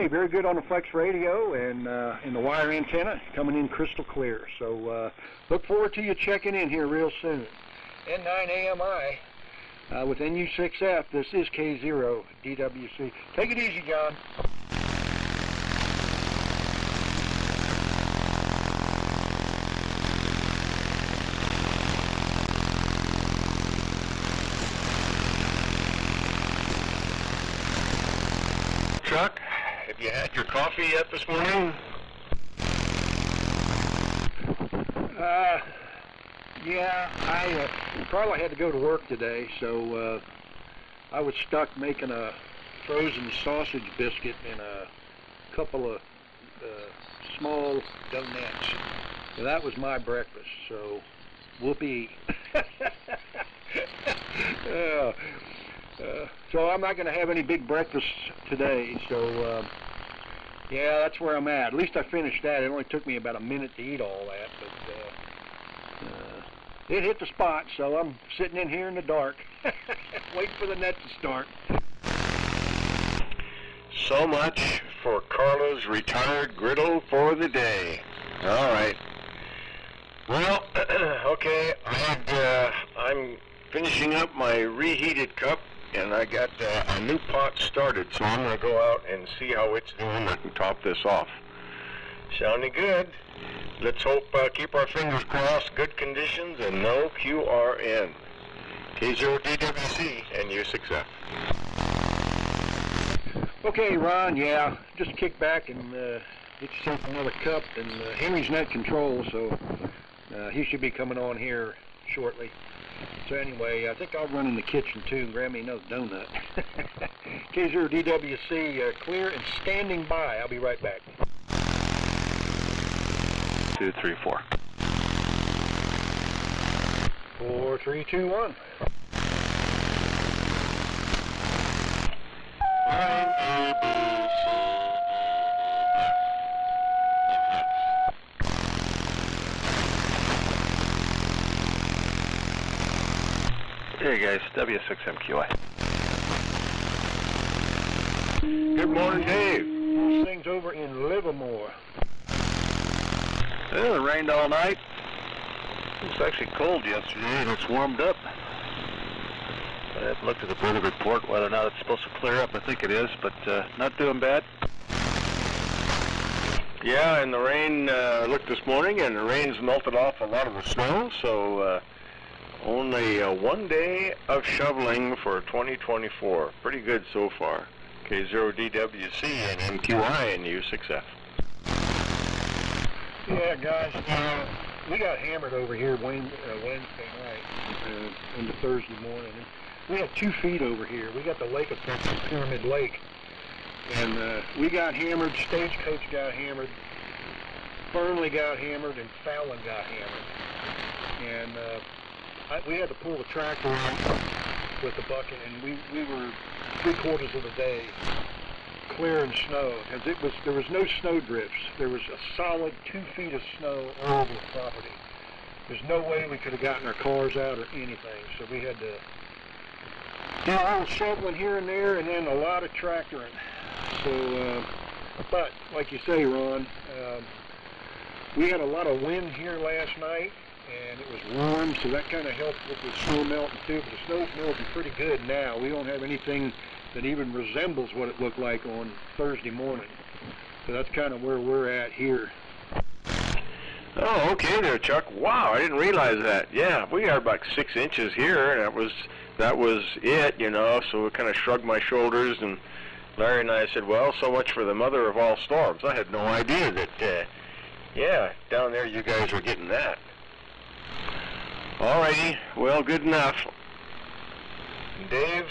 Hey, very good on the Flex radio and the wire antenna coming in crystal clear. So look forward to you checking in here real soon. N9AMI with NU6F. This is K0 DWC. Take it easy, John. Chuck, have you had your coffee yet this morning? Yeah, I probably had to go to work today, so I was stuck making a frozen sausage biscuit and a couple of small donuts. So that was my breakfast, so whoopee. So I'm not going to have any big breakfasts today, so yeah, that's where I'm at. At least I finished that. It only took me about a minute to eat all that, but it hit the spot, so I'm sitting in here in the dark, waiting for the net to start. So much for Carla's retired griddle for the day. All right. Well, okay, I'm finishing up my reheated cup, and I got a new pot started, so I'm going to go out and see how it's doing and top this off. Sounding good. Let's hope, keep our fingers crossed, good conditions and no QRN. K0DWC and U6F. Okay, Ron, yeah, just kick back and get yourself another cup, and Henry's net control, so he should be coming on here shortly. So anyway, I think I'll run in the kitchen too and grab me another donut. K0DWC clear and standing by. I'll be right back. 2, 3, 4. 4, 3, 2, 1. Hey guys, W6MQI. Good morning, Dave. Those things over in Livermore. Well, it rained all night. It was actually cold yesterday, and it's warmed up. I haven't looked at the weather report whether or not it's supposed to clear up. I think it is, but not doing bad. Yeah, and the rain, looked this morning, and the rain's melted off a lot of the snow, so only 1 day of shoveling for 2024. Pretty good so far. K0DWC and MQI and U6F. Yeah, guys, we got hammered over here Wednesday night into Thursday morning. We had 2 feet over here. We got the lake effect of Pyramid Lake. And we got hammered, Stagecoach got hammered, Fernley got hammered, and Fallon got hammered. And we had to pull the tractor out with the bucket, and we were 3/4 of the day clearing snow, because there was no snow drifts. There was a solid 2 feet of snow all over the property. There's no way we could have gotten our cars out or anything, so we had to do a little shoveling here and there, and then a lot of tractoring. So, but like you say, Ron, we had a lot of wind here last night, and it was warm, so that kind of helped with the snow melting too. But the snow's melting pretty good now. We don't have anything that even resembles what it looked like on Thursday morning. So that's kind of where we're at here. Oh, okay there, Chuck. Wow, I didn't realize that. Yeah, we got about 6 inches here, and that was it, you know, so I kind of shrugged my shoulders, and Larry and I said, well, so much for the mother of all storms. I had no idea that, yeah, down there you guys were getting that. Alrighty, well, good enough. Dave,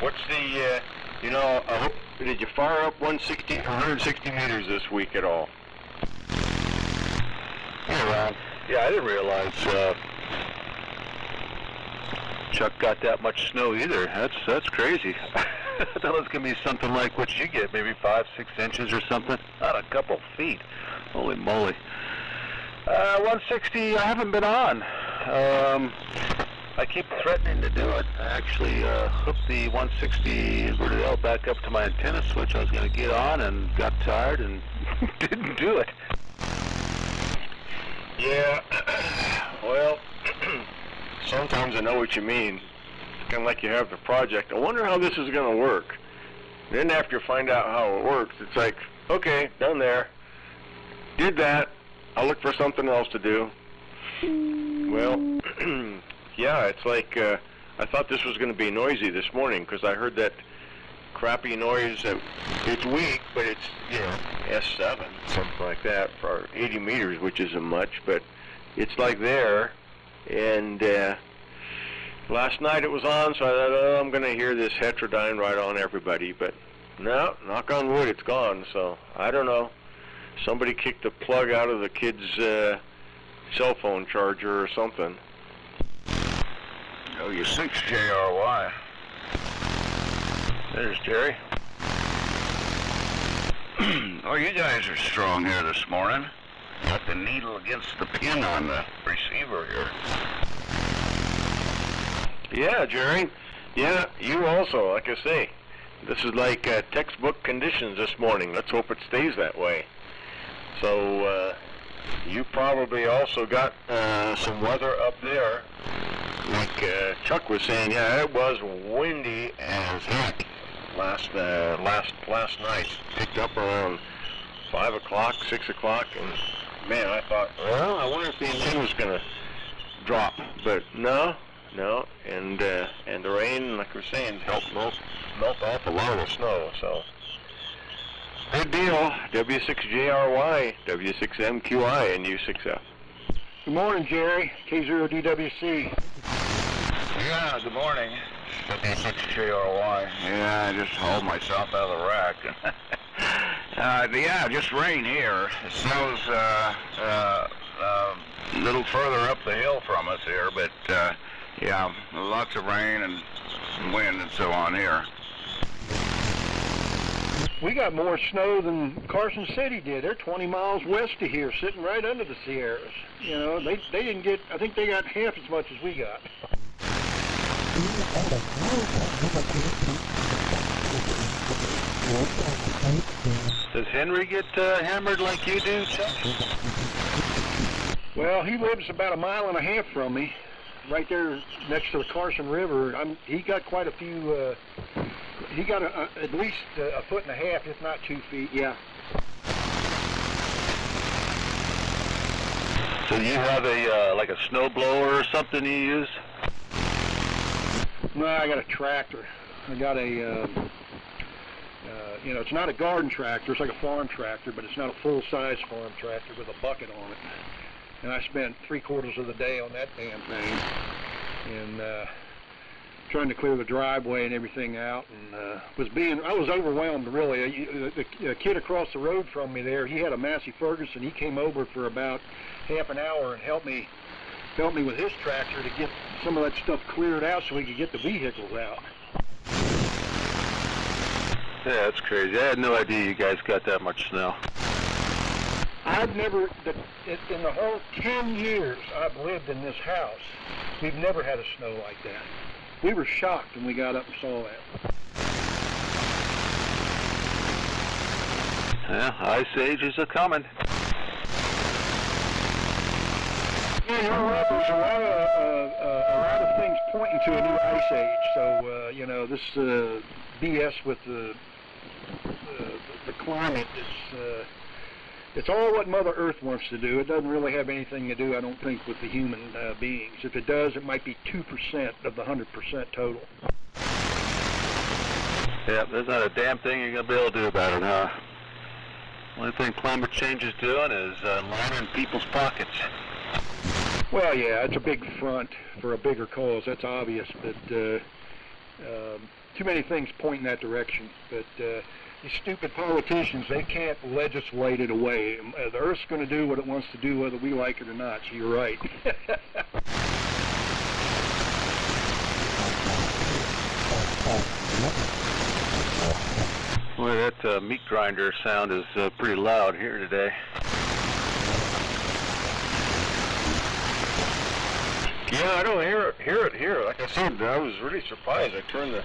what's the, you know, did you fire up 160 meters this week at all? Hey, Ron. Yeah, I didn't realize Chuck got that much snow either. That's crazy. I thought it was going to be something like what you get, maybe 5, 6 inches or something. Not a couple feet. Holy moly. 160, I haven't been on. I keep threatening to do it. I actually hooked the 160 inverted L back up to my antenna switch. I was going to get on and got tired and didn't do it. Yeah, well, sometimes I know what you mean. It's kind of like you have the project. I wonder how this is going to work. Then after you find out how it works, it's like, okay, done there. Did that. I'll look for something else to do. Well, yeah, it's like I thought this was going to be noisy this morning because I heard that crappy noise. It's weak, but it's, you know, S7, something like that, for 80 meters, which isn't much, but it's like there. And last night it was on, so I thought, oh, I'm going to hear this heterodyne right on everybody. But no, knock on wood, it's gone. So I don't know. Somebody kicked the plug out of the kid's cell phone charger or something. Oh, you 6 JRY. There's Jerry. Oh, you guys are strong here this morning. Got the needle against the pin on the receiver here. Yeah, Jerry. Yeah, you also, like I say. This is like textbook conditions this morning. Let's hope it stays that way. So, you probably also got some weather up there. Like Chuck was saying, yeah, it was windy as heck last night. Picked up around 5 o'clock, 6 o'clock, and man, I thought, well, I wonder if the antenna was going to drop. But no, and the rain, like we're saying, helped melt off a lot of the snow. So good deal. W6JRY, W6MQI, and U6F. Good morning, Jerry. K0DWC. Yeah, good morning. 6 JRY. Yeah, I just hauled myself out of the rack. Yeah, just rain here. It snows a little further up the hill from us here, but yeah, lots of rain and wind and so on here. We got more snow than Carson City did. They're 20 miles west of here, sitting right under the Sierras. You know, they didn't get, I think they got half as much as we got. Does Henry get hammered like you do, Chuck? Well, he lives about 1.5 miles from me, right there next to the Carson River. He got quite a few, he got at least 1.5 feet, if not 2 feet, yeah. So you have a like a snow blower or something you use? No, I got a tractor. I got a, you know, it's not a garden tractor, it's like a farm tractor, but it's not a full-size farm tractor with a bucket on it. And I spent 3/4 of the day on that damn thing, and trying to clear the driveway and everything out, and I was overwhelmed, really. The kid across the road from me there, he had a Massey Ferguson. He came over for about half an hour and helped me with his tractor to get some of that stuff cleared out so we could get the vehicles out. Yeah, that's crazy. I had no idea you guys got that much snow. I've never, in the whole 10 years I've lived in this house, we've never had a snow like that. We were shocked when we got up and saw that. Yeah, Ice Age is a-coming. Yeah, you know what? There's a lot of things pointing to a new ice age. So, you know, this BS with the climate is, it's all what Mother Earth wants to do. It doesn't really have anything to do, I don't think, with the human beings. If it does, it might be 2% of the 100% total. Yeah, there's not a damn thing you're going to be able to do about it, huh? Only thing climate change is doing is lining people's pockets. Well, yeah, it's a big front for a bigger cause, that's obvious, but too many things point in that direction. But these stupid politicians, they can't legislate it away. The Earth's going to do what it wants to do, whether we like it or not, so you're right. Boy, that meat grinder sound is pretty loud here today. Yeah, I don't hear it here. Like I said, I was really surprised. I turned the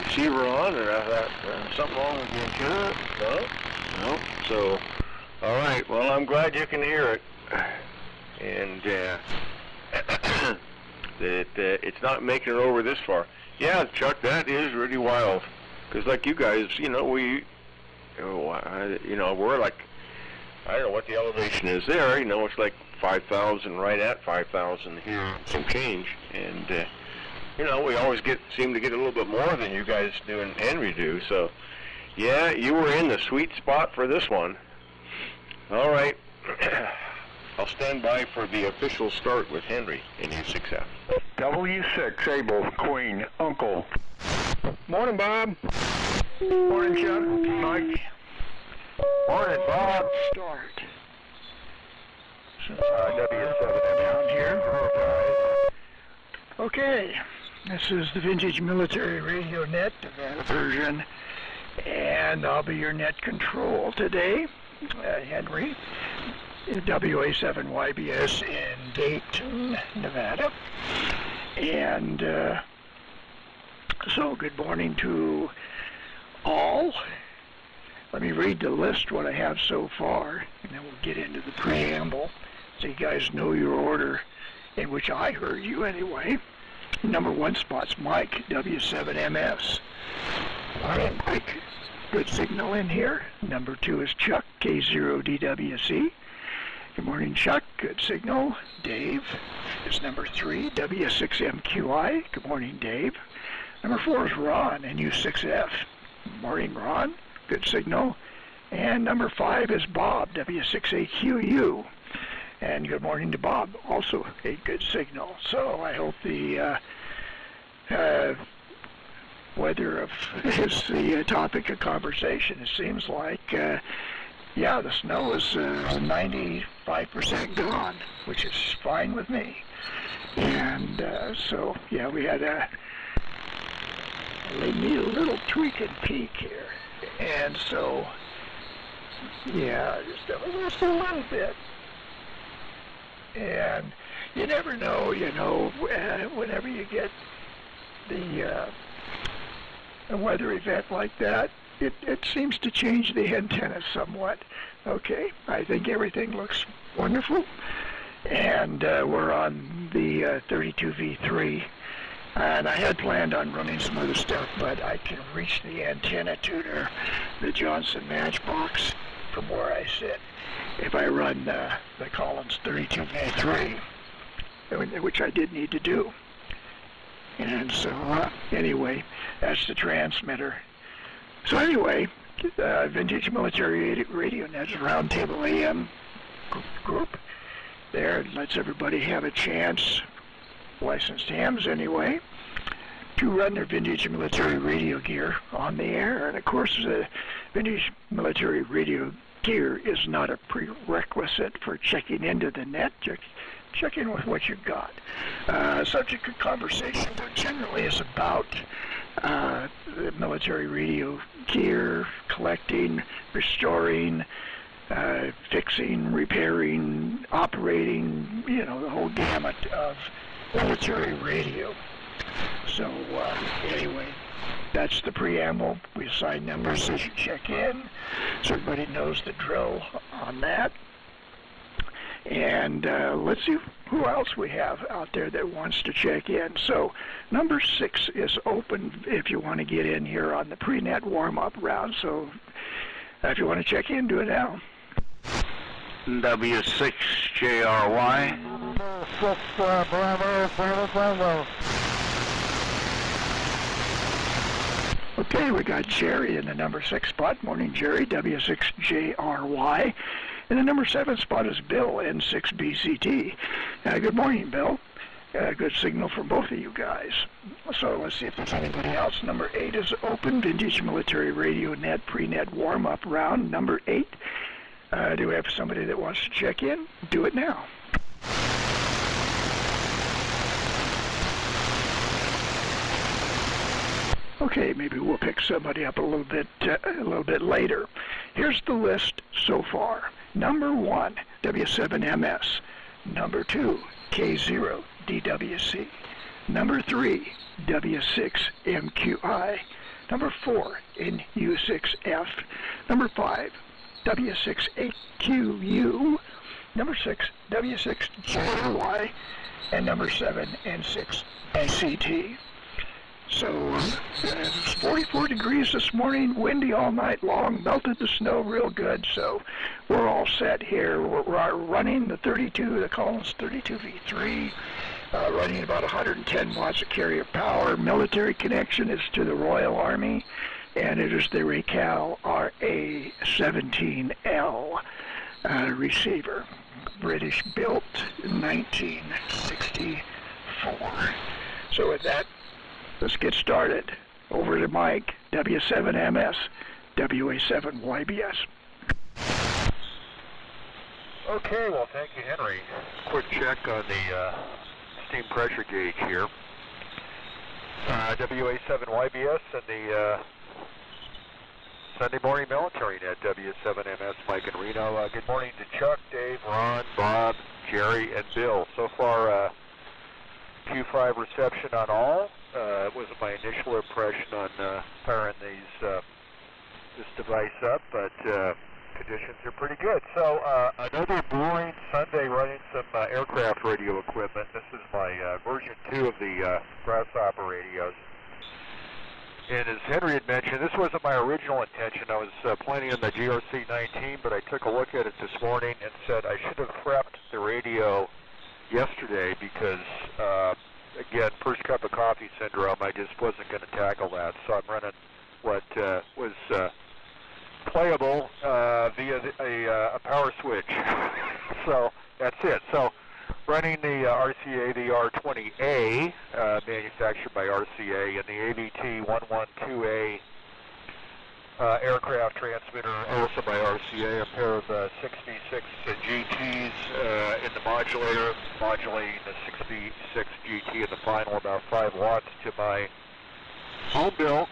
receiver on, and I thought, something wrong with the antenna? No. So, all right. Well, I'm glad you can hear it, and that it's not making it over this far. Yeah, Chuck, that is really wild. Because like you guys, we're like, I don't know what the elevation is there. It's like 5,000, right at 5,000 here, some change, and we always seem to get a little bit more than you guys do and Henry do. So, yeah, you were in the sweet spot for this one. All right, I'll stand by for the official start with Henry in U6F. W6 Able Queen Uncle. Morning, Bob. Morning, Chuck. Mike. Morning, Bob. Start. W7 down here. Okay, this is the Vintage Military Radio Net Nevada version, and I'll be your net control today. Henry, WA7YBS in Dayton, Nevada. And so good morning to all. Let me read the list, what I have so far, and then we'll get into the preamble so you guys know your order, in which I heard you anyway. Number 1 spot's Mike, W7MS. All right, Mike, good signal in here. Number 2 is Chuck, K0DWC. Good morning, Chuck, good signal. Dave is number 3, W6MQI. Good morning, Dave. Number 4 is Ron, NU6F. Good morning, Ron, good signal. And number 5 is Bob, W6AQU. And good morning to Bob, also a good signal. So I hope the weather is the topic of conversation. It seems like, yeah, the snow is 95% gone, which is fine with me. And so, yeah, we had they need a little tweak and peak here. And so, yeah, just a little bit. And you never know, whenever you get a weather event like that, it seems to change the antenna somewhat. Okay, I think everything looks wonderful. And we're on the 32V3. And I had planned on running some other stuff, but I can reach the antenna tuner, the Johnson Matchbox, from where I sit, if I run the Collins 32V3, which I did need to do. And so, anyway, that's the transmitter. So anyway, Vintage Military Radio Net's Roundtable AM group there lets everybody have a chance, licensed hams anyway, to run their vintage military radio gear on the air. And of course, the vintage military radio gear is not a prerequisite for checking into the net. Check in with what you've got. Subject of conversation generally is about the military radio gear, collecting, restoring, fixing, repairing, operating, the whole gamut of military radio. So anyway, that's the preamble. We assign numbers as you check in, so everybody knows the drill on that. And let's see who else we have out there that wants to check in. So number 6 is open if you want to get in here on the pre-net warm-up round. So if you want to check in, do it now. W6JRY. Okay, we got Jerry in the number 6 spot. Morning, Jerry, W6JRY. And the number 7 spot is Bill, N6BCT. Good morning, Bill. Good signal from both of you guys. So let's see if there's anybody else. Number 8 is open, Vintage Military Radio Net pre-net warm-up round. Number 8. Do we have somebody that wants to check in? Do it now. Okay, maybe we'll pick somebody up a little bit later. Here's the list so far. Number 1, W7MS. Number 2, K0 DWC. Number 3, W6MQI. Number 4, NU6F. Number 5, W6AQU. Number 6, W6JY. And number 7, N6NCT. So, it's 44 degrees this morning, windy all night long, melted the snow real good, so we're all set here. We're running the 32, the Collins 32V3, running about 110 watts of carrier power. Military connection is to the Royal Army, and it is the Racal RA-17L receiver, British built in 1964. So with that, let's get started. Over to Mike, W7MS, WA7YBS. Okay, well, thank you, Henry. Quick check on the steam pressure gauge here. WA7YBS and the Sunday Morning Military Net, W7MS, Mike and Reno. Good morning to Chuck, Dave, Ron, Bob, Jerry, and Bill. So far, Q5 reception on all. It was my initial impression on firing this device up, but conditions are pretty good. So another boring Sunday running some aircraft radio equipment. This is my version 2 of the Grasshopper radios. And as Henry had mentioned, this wasn't my original intention. I was planning on the GRC-19, but I took a look at it this morning and said I should have prepped the radio yesterday because again, first cup of coffee syndrome, I just wasn't going to tackle that. So I'm running what was playable via a power switch. So that's it. So running the RCA, the R20A, manufactured by RCA, and the AVT-112A aircraft transmitter, also by RCA, a pair of 66 GTs in the modulator, modulating the 66 GT in the final, about 5 watts, to my home-built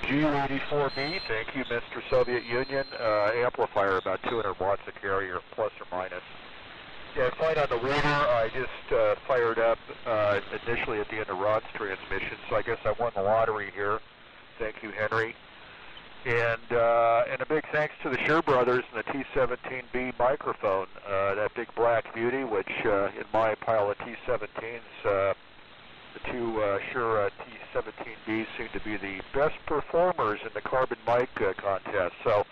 G84B, thank you, Mr. Soviet Union, amplifier, about 200 watts of carrier, plus or minus. Yeah, flight on the water, I just fired up initially at the end of Rod's transmission, so I guess I won the lottery here. Thank you, Henry. And a big thanks to the Shure brothers and the T17B microphone, that big black beauty, which in my pile of T17s, the two Shure T17Bs seem to be the best performers in the carbon mic contest. So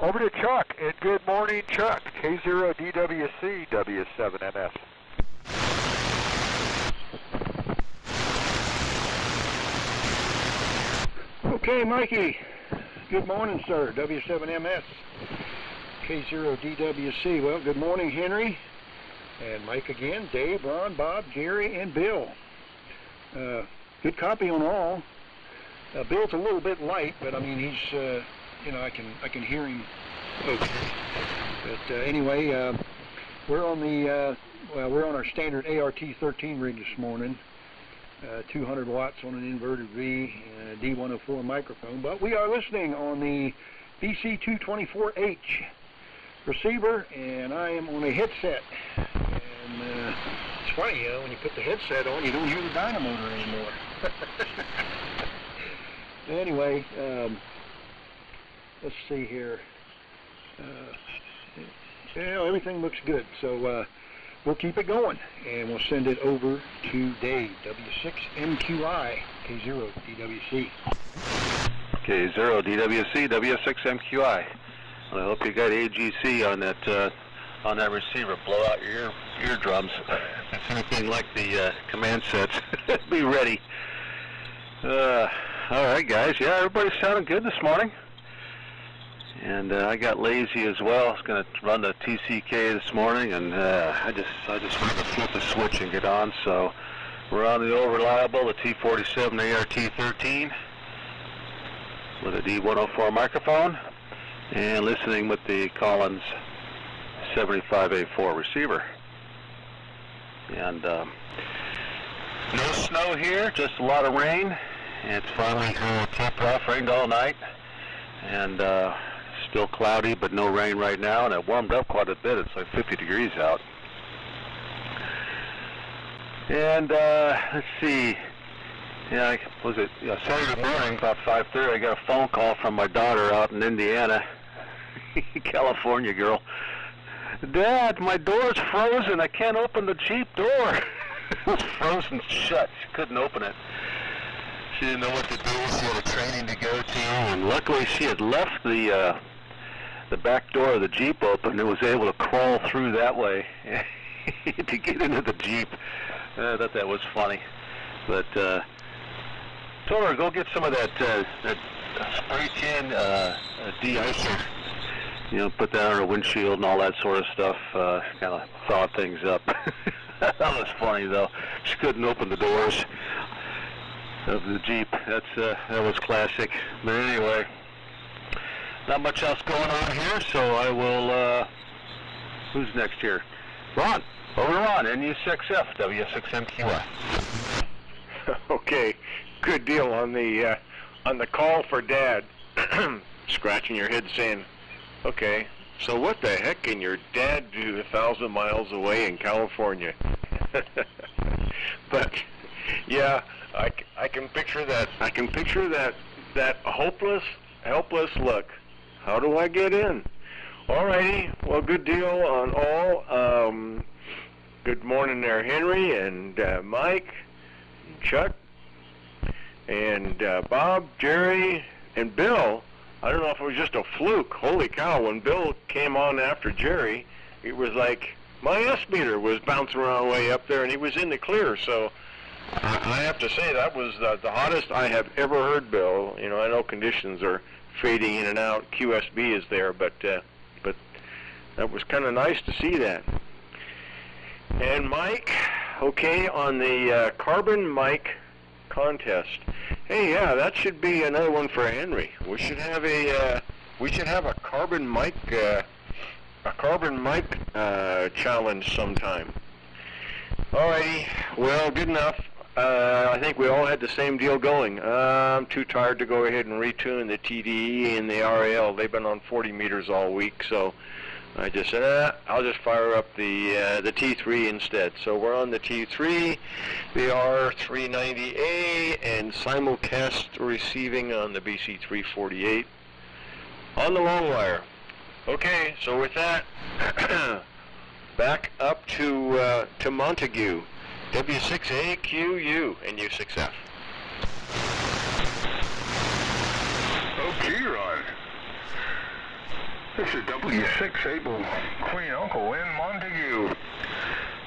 over to Chuck, and good morning, Chuck, K0DWC, W7MS. Okay, Mikey. Good morning, sir. W7MS, K0DWC. Well, good morning, Henry. And Mike again, Dave, Ron, Bob, Jerry, and Bill. Good copy on all. Bill's a little bit light, but I mean, he's, you know, I can hear him okay. But anyway, we're on the, we're on our standard ART-13 rig this morning. 200 watts on an inverted V and a D104 microphone, but we are listening on the BC224H receiver, and I am on a headset. And it's funny, you know, when you put the headset on, you don't hear the dynamotor anymore. Anyway, let's see here. Yeah, everything looks good, so we'll keep it going, and we'll send it over to Dave, W6MQI, K0DWC. K0DWC, W6MQI. I hope you got AGC on that receiver. Blow out your eardrums. If it's anything like the command sets, be ready. All right, guys. Yeah, everybody's sounding good this morning. And I got lazy as well. I was going to run the TCK this morning, and I just wanted to flip a switch and get on. So we're on the old reliable, the T47 ART-13 with a D104 microphone, and listening with the Collins 75A4 receiver. And no snow here, just a lot of rain. And it's finally tapered off, rained all night. And still cloudy, but no rain right now, and it warmed up quite a bit. It's like 50 degrees out. And let's see. Yeah, was it Saturday morning about 5:30? I got a phone call from my daughter out in Indiana, California girl. Dad, my door's frozen. I can't open the Jeep door. It was frozen shut. She couldn't open it. She didn't know what to do. She had a training to go to, and luckily she had left the back door of the Jeep open and was able to crawl through that way to get into the Jeep. I thought that was funny, but told her go get some of that spray tan de-icer. You know, put that on her windshield and all that sort of stuff. Kind of thaw things up. That was funny though. She couldn't open the doors of the Jeep. That was classic. But anyway, not much else going on here, so I will. Who's next here? Ron. Over to Ron, NU6F, W6MQI. Okay, good deal on the call for Dad. Scratching your head, saying, "Okay, so what the heck can your dad do 1,000 miles away in California?" But yeah, I can picture that. I can picture that hopeless, helpless look. How do I get in? Alrighty, well, good deal on all. Good morning there, Henry and Mike, and Chuck, and Bob, Jerry, and Bill. I don't know if it was just a fluke. Holy cow, when Bill came on after Jerry, it was like my S-meter was bouncing around way up there, and he was in the clear. So I have to say that was the hottest I have ever heard Bill. You know, I know conditions are fading in and out. QSB is there, but that was kind of nice to see that. And Mike, okay, on the carbon mic contest. Hey, yeah, that should be another one for Henry. We should have a carbon mic challenge sometime. Alrighty, well, good enough. I think we all had the same deal going. I'm too tired to go ahead and retune the TDE and the RAL. They've been on 40 meters all week, so I just said, I'll just fire up the T3 instead. So we're on the T3, the R390A, and simulcast receiving on the BC348 on the long wire. Okay, so with that, back up to Montague, W6AQU and U6F. Okay, Ron. This is W6 Able Queen Uncle in Montague.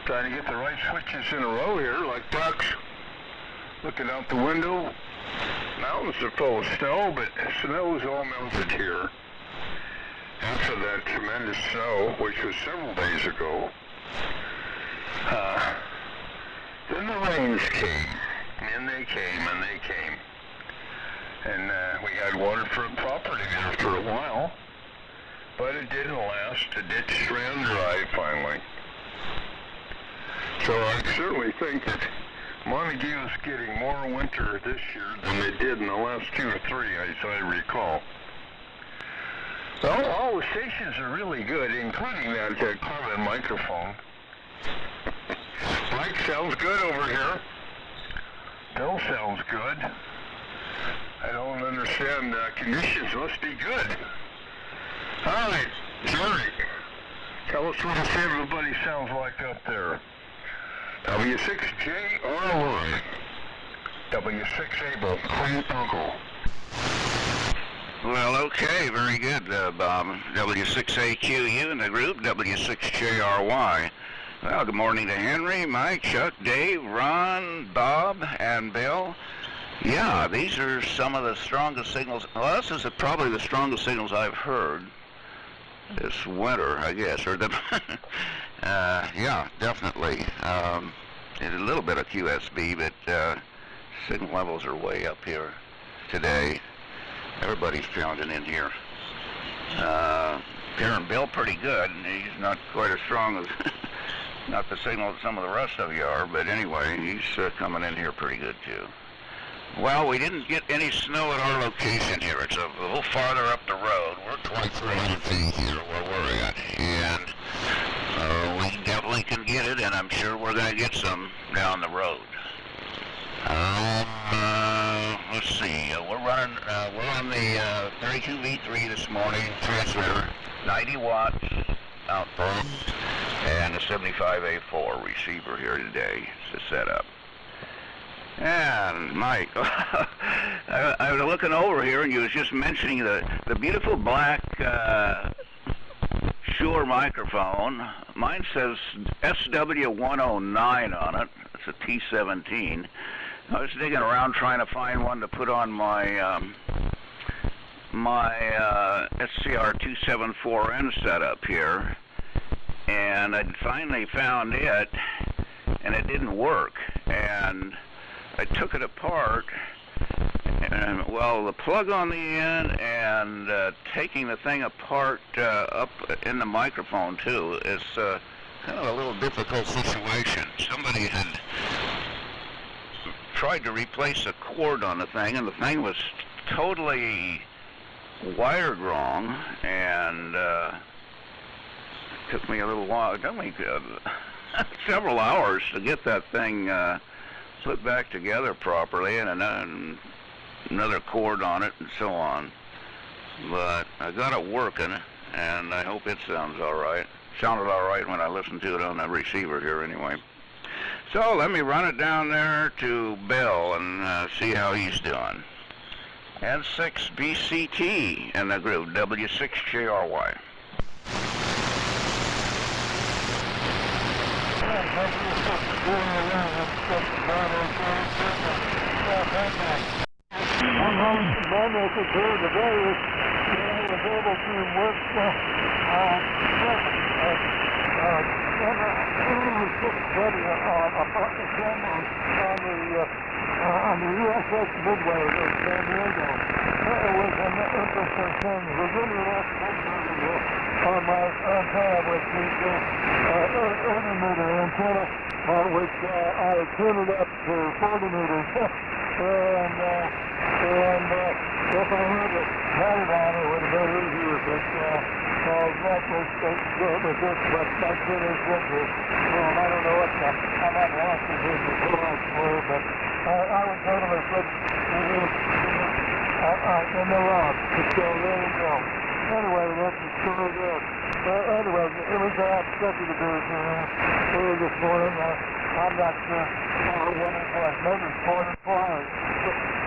Trying to get the right switches in a row here, like ducks. Looking out the window. Mountains are full of snow, but snow's all melted here. After that tremendous snow, which was several days ago, then the rains came. And they came, and they came. And we had waterfront property there for a while. But it didn't last. The ditch ran dry finally. So I certainly think that Montague is getting more winter this year than they did in the last 2 or 3, as I recall. Well, all the stations are really good, including that carbon microphone. Mike sounds good over here. Bill sounds good. I don't understand. Conditions must be good. All right, Jerry, tell us what everybody sounds like up there. W6JRY, W6 Able, Queen Uncle. Well, okay, very good, Bob. W6AQU in the group, W6JRY. Well, good morning to Henry, Mike, Chuck, Dave, Ron, Bob, and Bill. Yeah, these are some of the strongest signals. Well, this is probably the strongest signals I've heard this winter, I guess. Or the yeah, definitely. And a little bit of QSB, but signal levels are way up here today. Everybody's pounding in here. Hearing Bill pretty good, and he's not quite as strong as not the signal that some of the rest of you are, but anyway, he's coming in here pretty good too. Well, we didn't get any snow at our location here. It's a little farther up the road. We're 2,300 feet here where we're at, and we definitely can get get it, and I'm sure we're going to get some down the road. Let's see. We're on the 32V3 this morning transmitter, 90 watts output, and a 75A4 receiver here today to set up. And Mike, I was looking over here, and you was just mentioning the beautiful black Shure microphone. Mine says SW109 on it. It's a T17. I was digging around trying to find one to put on my SCR274N setup here, and I finally found it, and it didn't work. And I took it apart, and well, the plug on the end and taking the thing apart up in the microphone too is kind of a little difficult situation. Somebody had tried to replace a cord on the thing, and the thing was totally wired wrong, and it took me a little while. It took me several hours to get that thing put back together properly, and another cord on it and so on. But I got it working, and I hope it sounds all right. Sounded all right when I listened to it on the receiver here anyway. So let me run it down there to Bill and see how he's doing. N6BCT in the group, W6JRY. On the USS Midway in San Diego. It was an interesting thing. The Mil-Rad on my antenna, which is intermeter antenna, which I tuned it up to 40 meters. and if I had it on, it would have been easier, but that was it, but I finished with it. And I don't know what I'm not lost in here before, but I was totally put in the wrong. So there you go. Anyway, that's the story there. Anyway, it was expected to be early this morning. I'm not sure when it was. Maybe 4 to 5.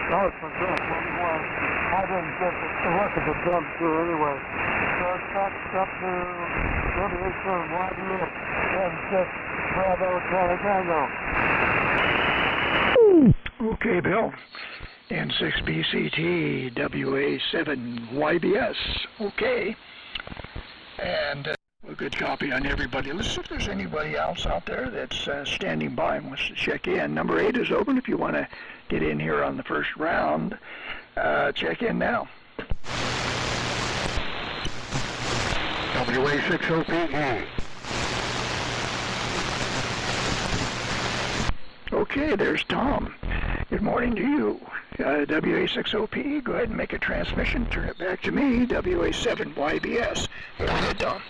No, it's for sure when it was. I didn't get to look at the dump through anyway. So it's up to W7YBS and 6 Bravo Charlie Tango. Okay, Bill. N6BCT, WA7YBS. Okay. And a good copy on everybody. Let's see if there's anybody else out there that's standing by and wants to check in. Number 8 is open if you want to get in here on the first round. Check in now. WA60PE. Okay, there's Tom. Good morning to you. WA60PE, go ahead and make a transmission. Turn it back to me, WA7YBS. Go ahead, Tom.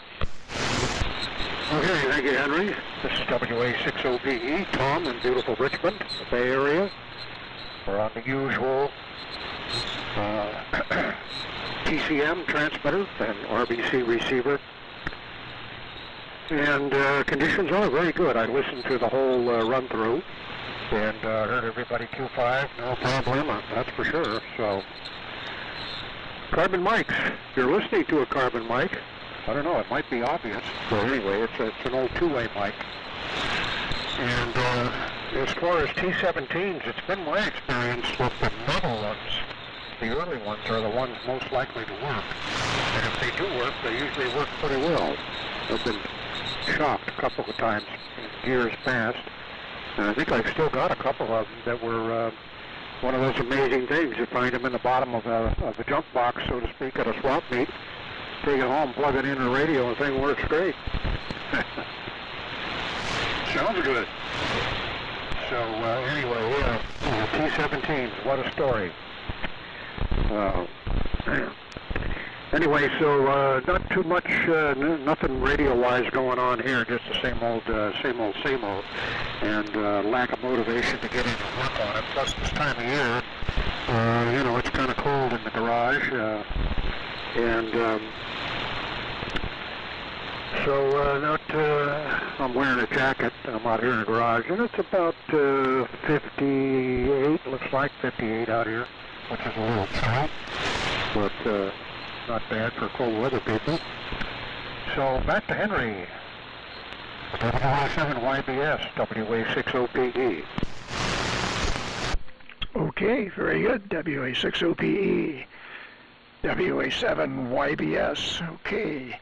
Okay, thank you, Henry. This is WA60PE, Tom in beautiful Richmond, the Bay Area. We're on the usual TCM transmitter and RBC receiver. And conditions are very good. I listened to the whole run-through and heard everybody Q5, no problem, that's for sure. So, carbon mics. If you're listening to a carbon mic, I don't know, it might be obvious, but anyway, it's an old two-way mic. And as far as T17s, it's been my experience with the metal ones. The early ones are the ones most likely to work. And if they do work, they usually work pretty well. I've been shocked a couple of times in years past. And I think I've still got a couple of them that were one of those amazing things. You find them in the bottom of the junk box, so to speak, at a swap meet. Take it home, plug it in the radio, and the thing works great. Sounds good. So anyway, yeah, T17s, what a story. Anyway, so not too much, nothing radio-wise going on here. Just the same old, and lack of motivation to get in and work on it. Plus, this time of year, you know, it's kind of cold in the garage, I'm wearing a jacket. I'm out here in the garage, and it's about 58. Looks like 58 out here, which is a little chilly, but not bad for cold weather people. So back to Henry. WA7 YBS, WA60PE. Okay, very good. WA60PE, WA7 YBS. Okay.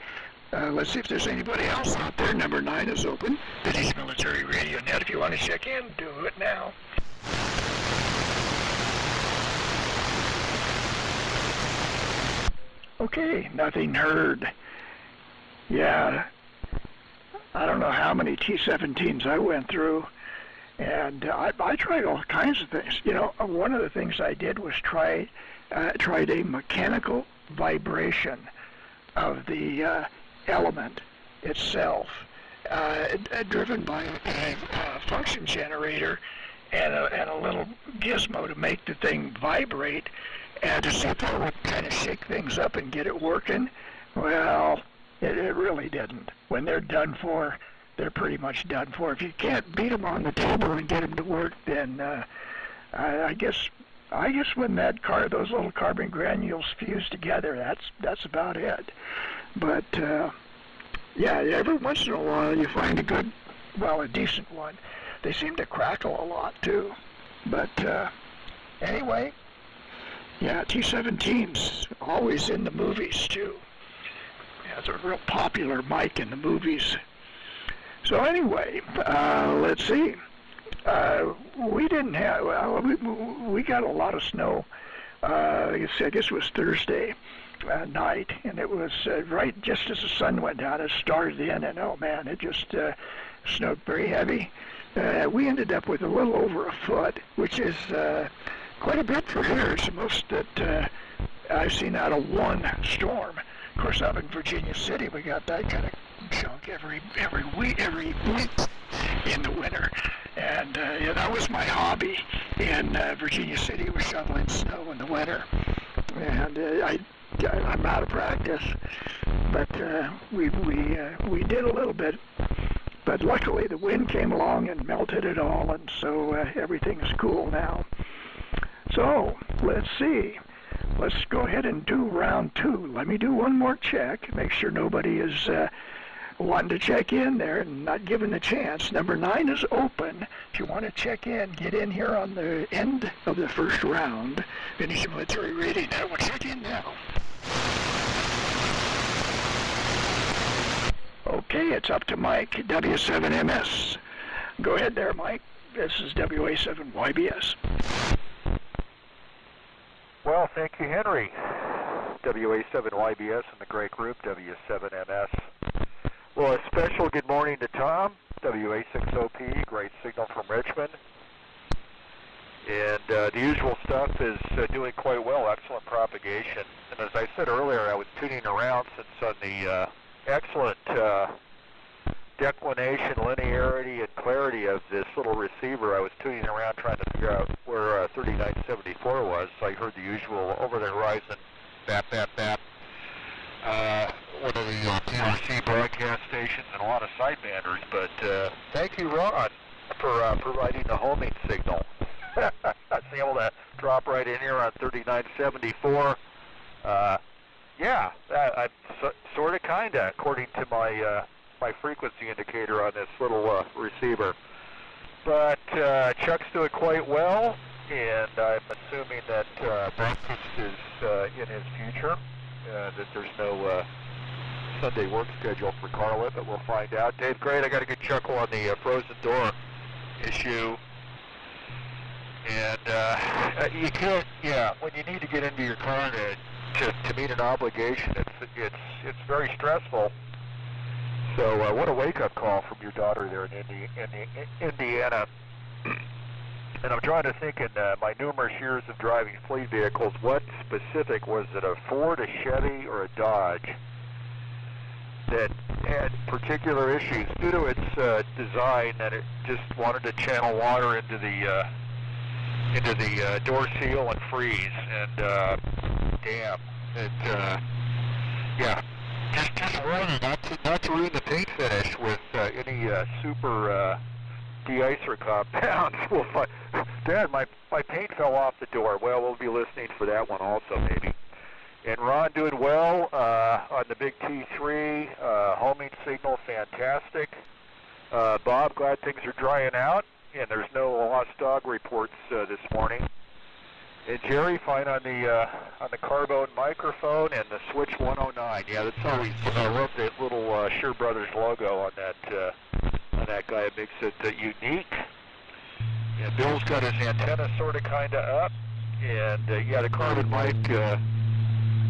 Let's see if there's anybody else out there. Number 9 is open. British Military Radio Net. If you want to check in, do it now. Okay, nothing heard. Yeah, I don't know how many T-17s I went through, and I tried all kinds of things. You know, one of the things I did was tried a mechanical vibration of the element itself, driven by a function generator and a little gizmo to make the thing vibrate, and to see if that would kind of shake things up and get it working. Well, it really didn't. When they're done for, they're pretty much done for. If you can't beat them on the table and get them to work, then I guess when those little carbon granules fuse together, that's about it. But yeah, every once in a while you find a decent one. They seem to crackle a lot too. But anyway, yeah, T-17's always in the movies too. Yeah, it's a real popular mic in the movies. So anyway, let's see. We didn't have, we got a lot of snow. I guess it was Thursday night, and it was right just as the sun went down. It started in, and oh man, it just snowed very heavy. We ended up with a little over a foot, which is quite a bit for here. It's the most that I've seen out of one storm. Of course, out in Virginia City, we got that kind of chunk every week in the winter. And yeah, that was my hobby in Virginia City, was shoveling snow in the winter. And I'm out of practice, but we did a little bit. But luckily, the wind came along and melted it all, and so everything's cool now. So let's see. Let's go ahead and do round 2. Let me do one more check, make sure nobody is wanting to check in there and not given the chance. Number 9 is open. If you want to check in, get in here on the end of the first round. Finish military rating. Now we'll check in now. Okay, it's up to Mike, W7MS. Go ahead there, Mike. This is WA7YBS. Well, thank you, Henry. WA7YBS and the great group, W7MS. Well, a special good morning to Tom, WA60P, great signal from Richmond. And the usual stuff is doing quite well, excellent propagation. And as I said earlier, I was tuning around since on the excellent declination, linearity, and clarity of this little receiver. I was tuning around trying to figure out where 3974 was, so I heard the usual over the horizon, bap, bap, bap. One of the PRC broadcast stations and a lot of sidebanders, but thank you, Ron, for providing the homing signal. I was able to drop right in here on 3974. Yeah, sort of, kind of, according to my my frequency indicator on this little receiver. But Chuck's doing quite well, and I'm assuming that breakfast is in his future, that there's no Sunday work schedule for Carla, but we'll find out. Dave, great. I got a good chuckle on the frozen door issue. And you can't, when you need to get into your car to meet an obligation, it's very stressful. So what a wake-up call from your daughter there in Indiana. And I'm trying to think in my numerous years of driving fleet vehicles, what specific, was it a Ford, a Chevy, or a Dodge that had particular issues due to its design, that it just wanted to channel water into the door seal and freeze, and damn, it yeah, just warning not to ruin the paint finish with any super de-icer compounds. Dad, my paint fell off the door. Well, we'll be listening for that one also, maybe. And Ron doing well on the big T3, homing signal fantastic. Bob, glad things are drying out, and there's no lost dog reports this morning. And Jerry, fine on the carbone microphone and the Switch 109. Yeah, that's always I love that little Sure Brothers logo on that guy. It makes it unique. And Bill's got his antenna sort of kind of up, and yeah, the carbon mic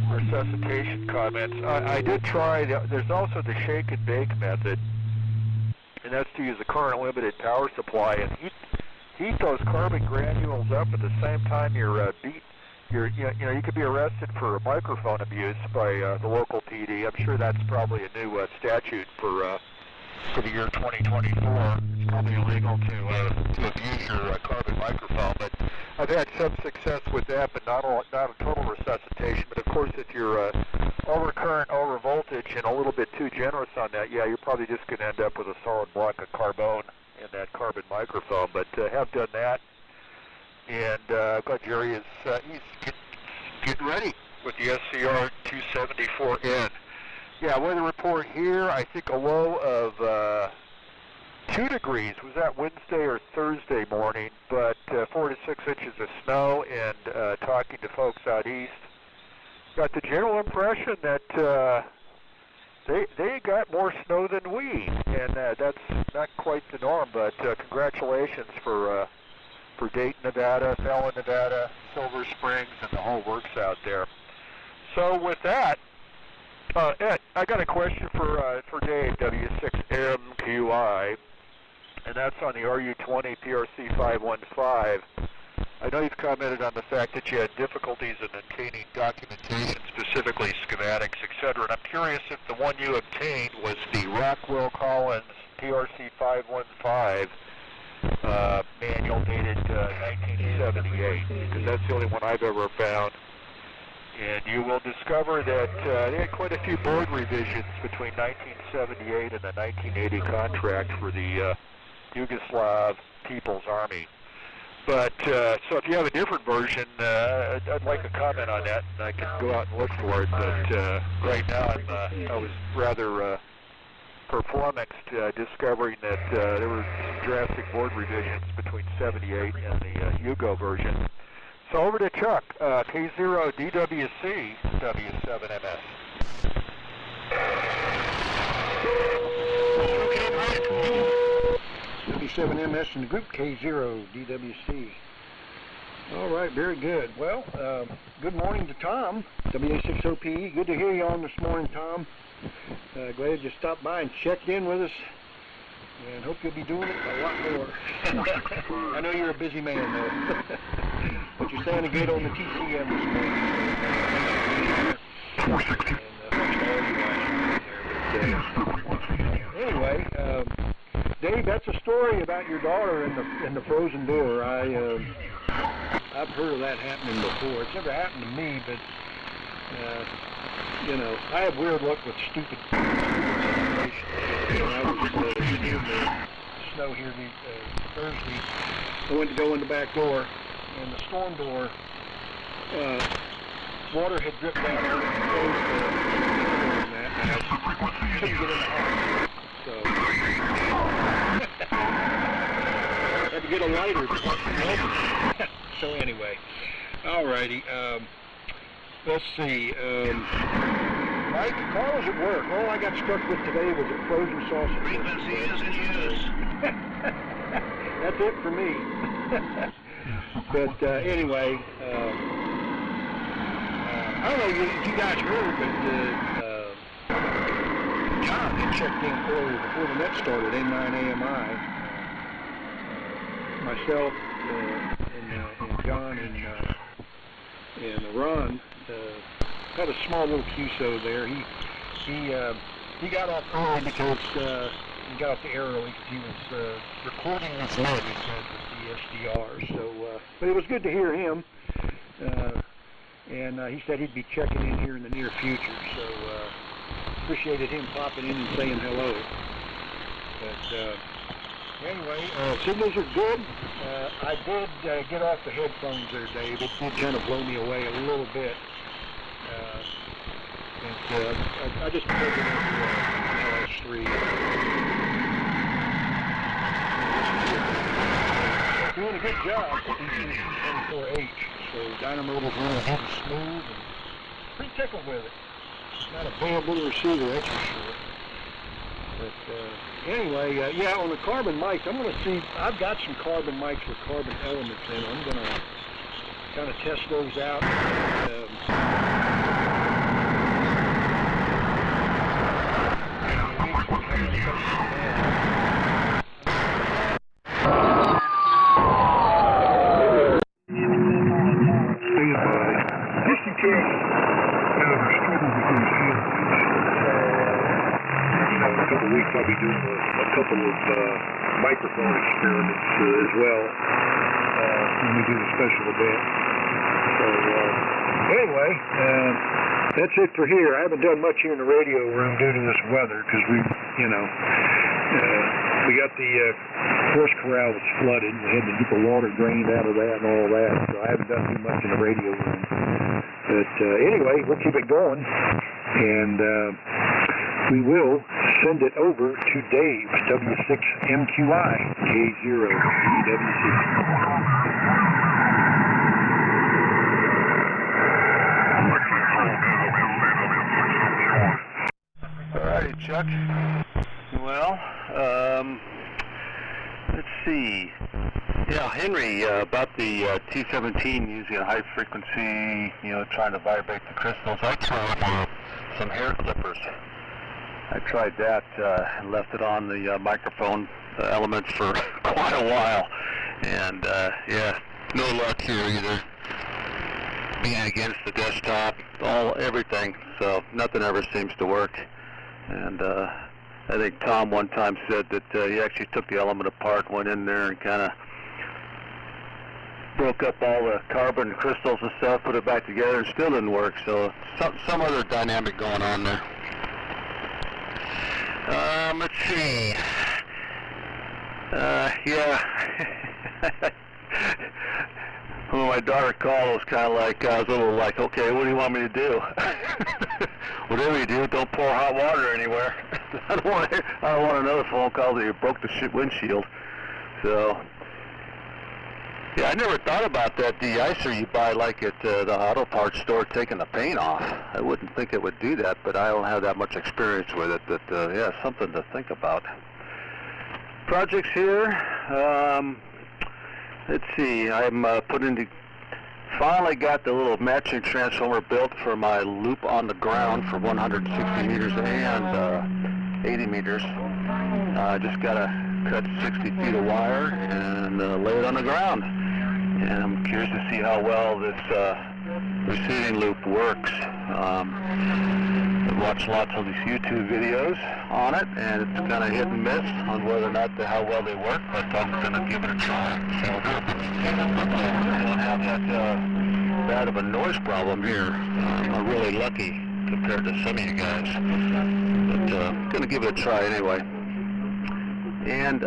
resuscitation comments. I did try. There's also the shake and bake method, and that's to use a current limited power supply and heat those carbon granules up at the same time you could be arrested for microphone abuse by the local PD. I'm sure that's probably a new statute for the year 2024. It's probably illegal to abuse your carbon microphone, but I've had some success with that, but not a total resuscitation. But of course, if you're over current, over voltage, and a little bit too generous on that, yeah, you're probably just going to end up with a solid block of carbone in that carbon microphone. But have done that, and got Jerry is he's getting ready with the SCR 274N. Yeah, weather report here, I think a low of 2 degrees. Was that Wednesday or Thursday morning? But 4 to 6 inches of snow, and talking to folks out east, got the general impression that they got more snow than we, and that's not quite the norm, but congratulations for Dayton, Nevada, Fallon, Nevada, Silver Springs, and the whole works out there. So with that, Ed, I got a question for Dave, W6MQI, and that's on the RU20 PRC 515. I know you've commented on the fact that you had difficulties in obtaining documentation, specifically schematics, etc. And I'm curious if the one you obtained was the Rockwell Collins PRC 515 manual dated 1978, because that's the only one I've ever found. And you will discover that they had quite a few board revisions between 1978 and the 1980 contract for the Yugoslav People's Army. But, so if you have a different version, I'd like a comment on that, and I can go out and look for it. But right now, I was rather perplexed discovering that there were some drastic board revisions between 78 and the Yugo version. So over to Chuck, K0DWC W7MS. W7MS in the group, K0DWC. All right, very good. Well, good morning to Tom, WA6OPE. Good to hear you on this morning, Tom. Glad you stopped by and checked in with us, and hope you'll be doing it a lot more. I know you're a busy man, though. But you're standing good on the TCM this morning. Anyway, Dave, that's a story about your daughter in the frozen door. I've heard of that happening before. It's never happened to me, but I have weird luck with stupid situations. When I was in the snow here Thursday, I went to go in the back door, and the storm door, water had dripped down on it and closed the door and that, and I couldn't get in the house. So, had to get a lighter to help me. So anyway, alrighty, let's see, Mike, Carl's at work. All I got stuck with today was a frozen sausage. Frequency is in use. That's it for me. But anyway, I don't know if you guys heard, but John had checked in earlier before the net started, N9AMI. myself and John and Ron had a small little QSO there. He got off early because he got off the air early because he was recording this lead, he said, with the SDR. So, but it was good to hear him. And he said he'd be checking in here in the near future. So appreciated him popping in and saying hello. But anyway, signals are good. I did get off the headphones there, Dave. It did kind of blow me away a little bit. I just plugged it into LS3. Doing a good job with these 24H. So dynamo was running good and smooth, and pretty tickled with it. Not a bad little receiver, that's for sure. But anyway, yeah, on the carbon mics, I'm going to see, I've got some carbon mics with carbon elements in them. I'm going to kind of test those out. I'll be doing a couple of microphone experiments as well when we do the special event. So anyway, that's it for here. I haven't done much here in the radio room due to this weather because we got the horse corral that's flooded. We had to get the water drained out of that and all that. So I haven't done too much in the radio room. But anyway, we'll keep it going. And we will send it over to Dave, W6MQI, K0EWC. All righty, Chuck. Well, let's see. Yeah, Henry, about the T17 using a high frequency, trying to vibrate the crystals. I tried some hair clippers. I tried that and left it on the microphone element for quite a while, and yeah, no luck here either. Being against the desktop, everything, so nothing ever seems to work. And I think Tom one time said that he actually took the element apart, went in there and kind of broke up all the carbon crystals and stuff, put it back together, and still didn't work. So some other dynamic going on there. Let's see. Yeah. When my daughter called, it was kind of like, I was a little like, okay, what do you want me to do? Whatever you do, don't pour hot water anywhere. I don't want another phone call that you broke the windshield. So, yeah, I never thought about that de-icer you buy like at the auto parts store taking the paint off. I wouldn't think it would do that, but I don't have that much experience with it. But yeah, something to think about. Projects here. Let's see. I'm finally got the little matching transformer built for my loop on the ground for 160 meters and 80 meters. I just gotta cut 60 feet of wire and lay it on the ground. And I'm curious to see how well this receiving loop works. I've watched lots of these YouTube videos on it, and it's kind of hit and miss on whether or not how well they work, but I'm going to give it a try. So I don't have that bad of a noise problem here. I'm really lucky compared to some of you guys. But I'm going to give it a try anyway. And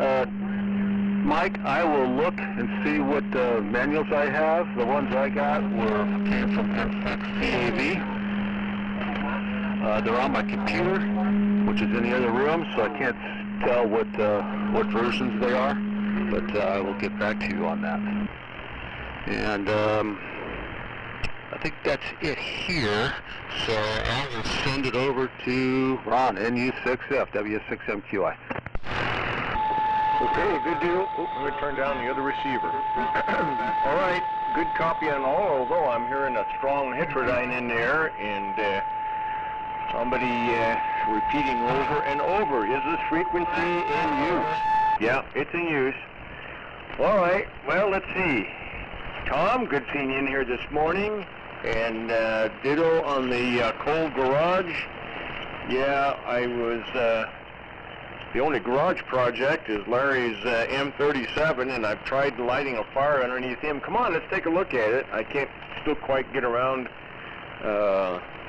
Mike, I will look and see what manuals I have. The ones I got came from AV. They're on my computer, which is in the other room, so I can't tell what versions they are. But I will get back to you on that. And I think that's it here. So I will send it over to Ron, NU6F, W6MQI. Okay, good deal. Oops, I'm going to turn down the other receiver. All right, good copy on all, although I'm hearing a strong heterodyne in there, and somebody repeating over and over, is this frequency in use? Yeah, it's in use. All right. Well, let's see. Tom, good seeing you in here this morning. And ditto on the cold garage. Yeah, I was... the only garage project is Larry's M37, and I've tried lighting a fire underneath him. Come on, let's take a look at it. I can't still quite get around,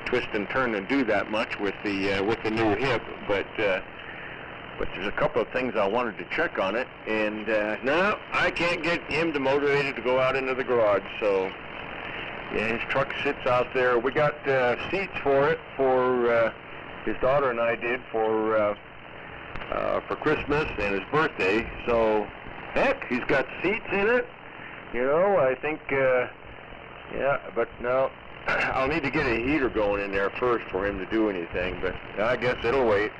twist and turn and do that much with the new hip, but there's a couple of things I wanted to check on it, and no, I can't get him motivated to go out into the garage. So yeah, his truck sits out there. We got seats for it for his daughter and I did for Christmas and his birthday. So heck, he's got seats in it. You know, I think yeah, but no, I'll need to get a heater going in there first for him to do anything, but I guess it'll wait.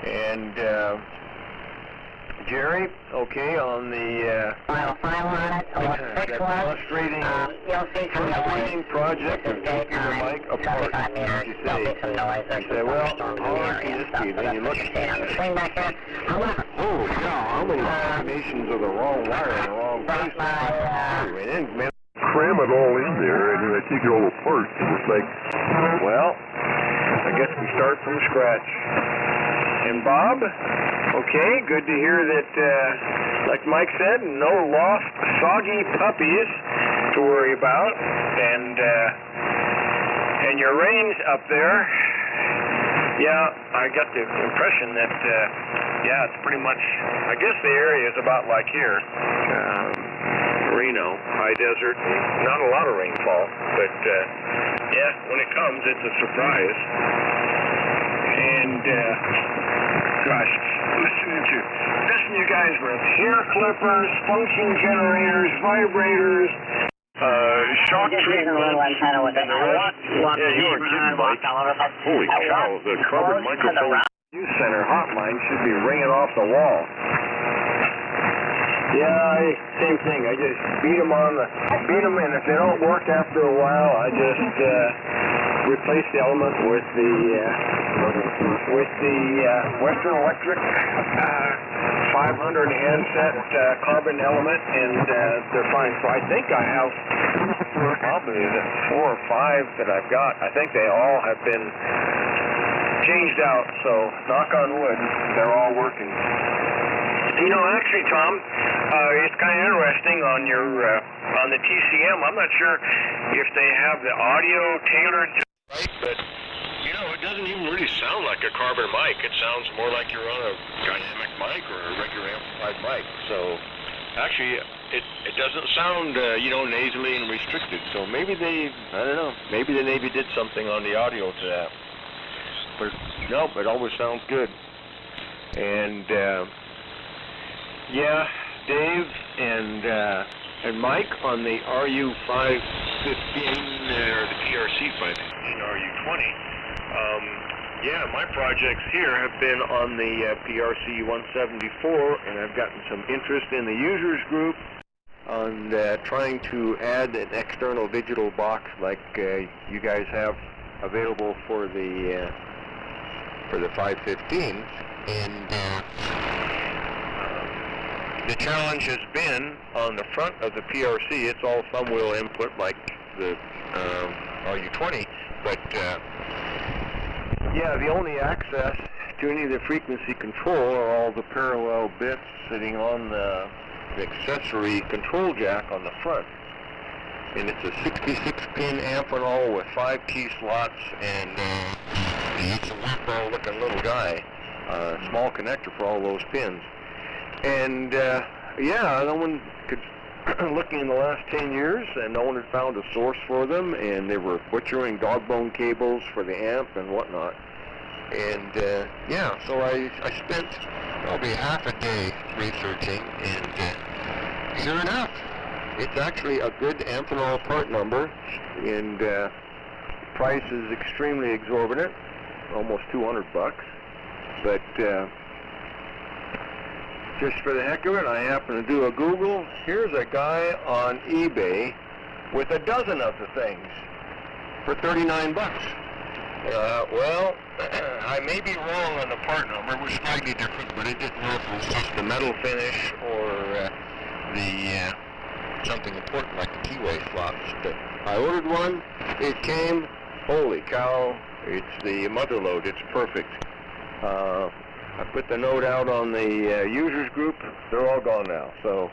And Jerry, okay, on the that frustrating project of taking the mic apart. You say, well, how hard can this be? Then you look at it. Oh, yeah, how many combinations of the wrong wire in the wrong place? And then cram it all in there, and then I take it all apart, and it's like, well, I guess we start from scratch. And Bob, okay, good to hear that, like Mike said, no lost soggy puppies to worry about, and your range up there, yeah, I got the impression that, yeah, it's pretty much, I guess the area is about like here, Reno, high desert, not a lot of rainfall, but, yeah, when it comes, it's a surprise. And, gosh, listen to you guys with hair clippers, function generators, vibrators, shock treatment, and the rest. Yeah, you were kidding, Mike. Holy cow, the covered microphone news center hotline should be ringing off the wall. Yeah, same thing. I just beat them, and if they don't work after a while, I just replace the element with the Western Electric 500 handset carbon element, and they're fine. So I think I have probably the 4 or 5 that I've got. I think they all have been changed out. So knock on wood, they're all working. You know, actually, Tom, it's kind of interesting on your on the TCM. I'm not sure if they have the audio tailored to right, but you know, it doesn't even really sound like a carbon mic. It sounds more like you're on a dynamic mic or a regular amplified mic. So actually, it doesn't sound you know, nasally and restricted. So maybe they, I don't know, maybe the Navy did something on the audio to that. But no, it always sounds good. And yeah, Dave and Mike on the RU-515 or the PRC 515 RU-20. Yeah, my projects here have been on the PRC 174, and I've gotten some interest in the users group on trying to add an external digital box like you guys have available for the 515s, and the challenge has been on the front of the PRC, it's all thumb wheel input like the RU-20, but yeah, the only access to any of the frequency control are all the parallel bits sitting on the accessory control jack on the front. And it's a 66-pin amp and all with 5 key slots, and it's a weird looking little guy, small connector for all those pins. And yeah, no one could, looking in the last 10 years, and no one had found a source for them, and they were butchering dog bone cables for the amp and whatnot. And yeah, so I spent probably half a day researching, and sure enough, it's actually a good Amphenol part number, and price is extremely exorbitant, almost $200. But just for the heck of it, I happen to do a Google. Here's a guy on eBay with a dozen of the things for $39. Well, I may be wrong on the part number. It was slightly different, but I didn't know if it was just the metal finish or the something important like the keyway slots. But I ordered one. It came. Holy cow! It's the mother load. It's perfect. I put the note out on the users group. They're all gone now. So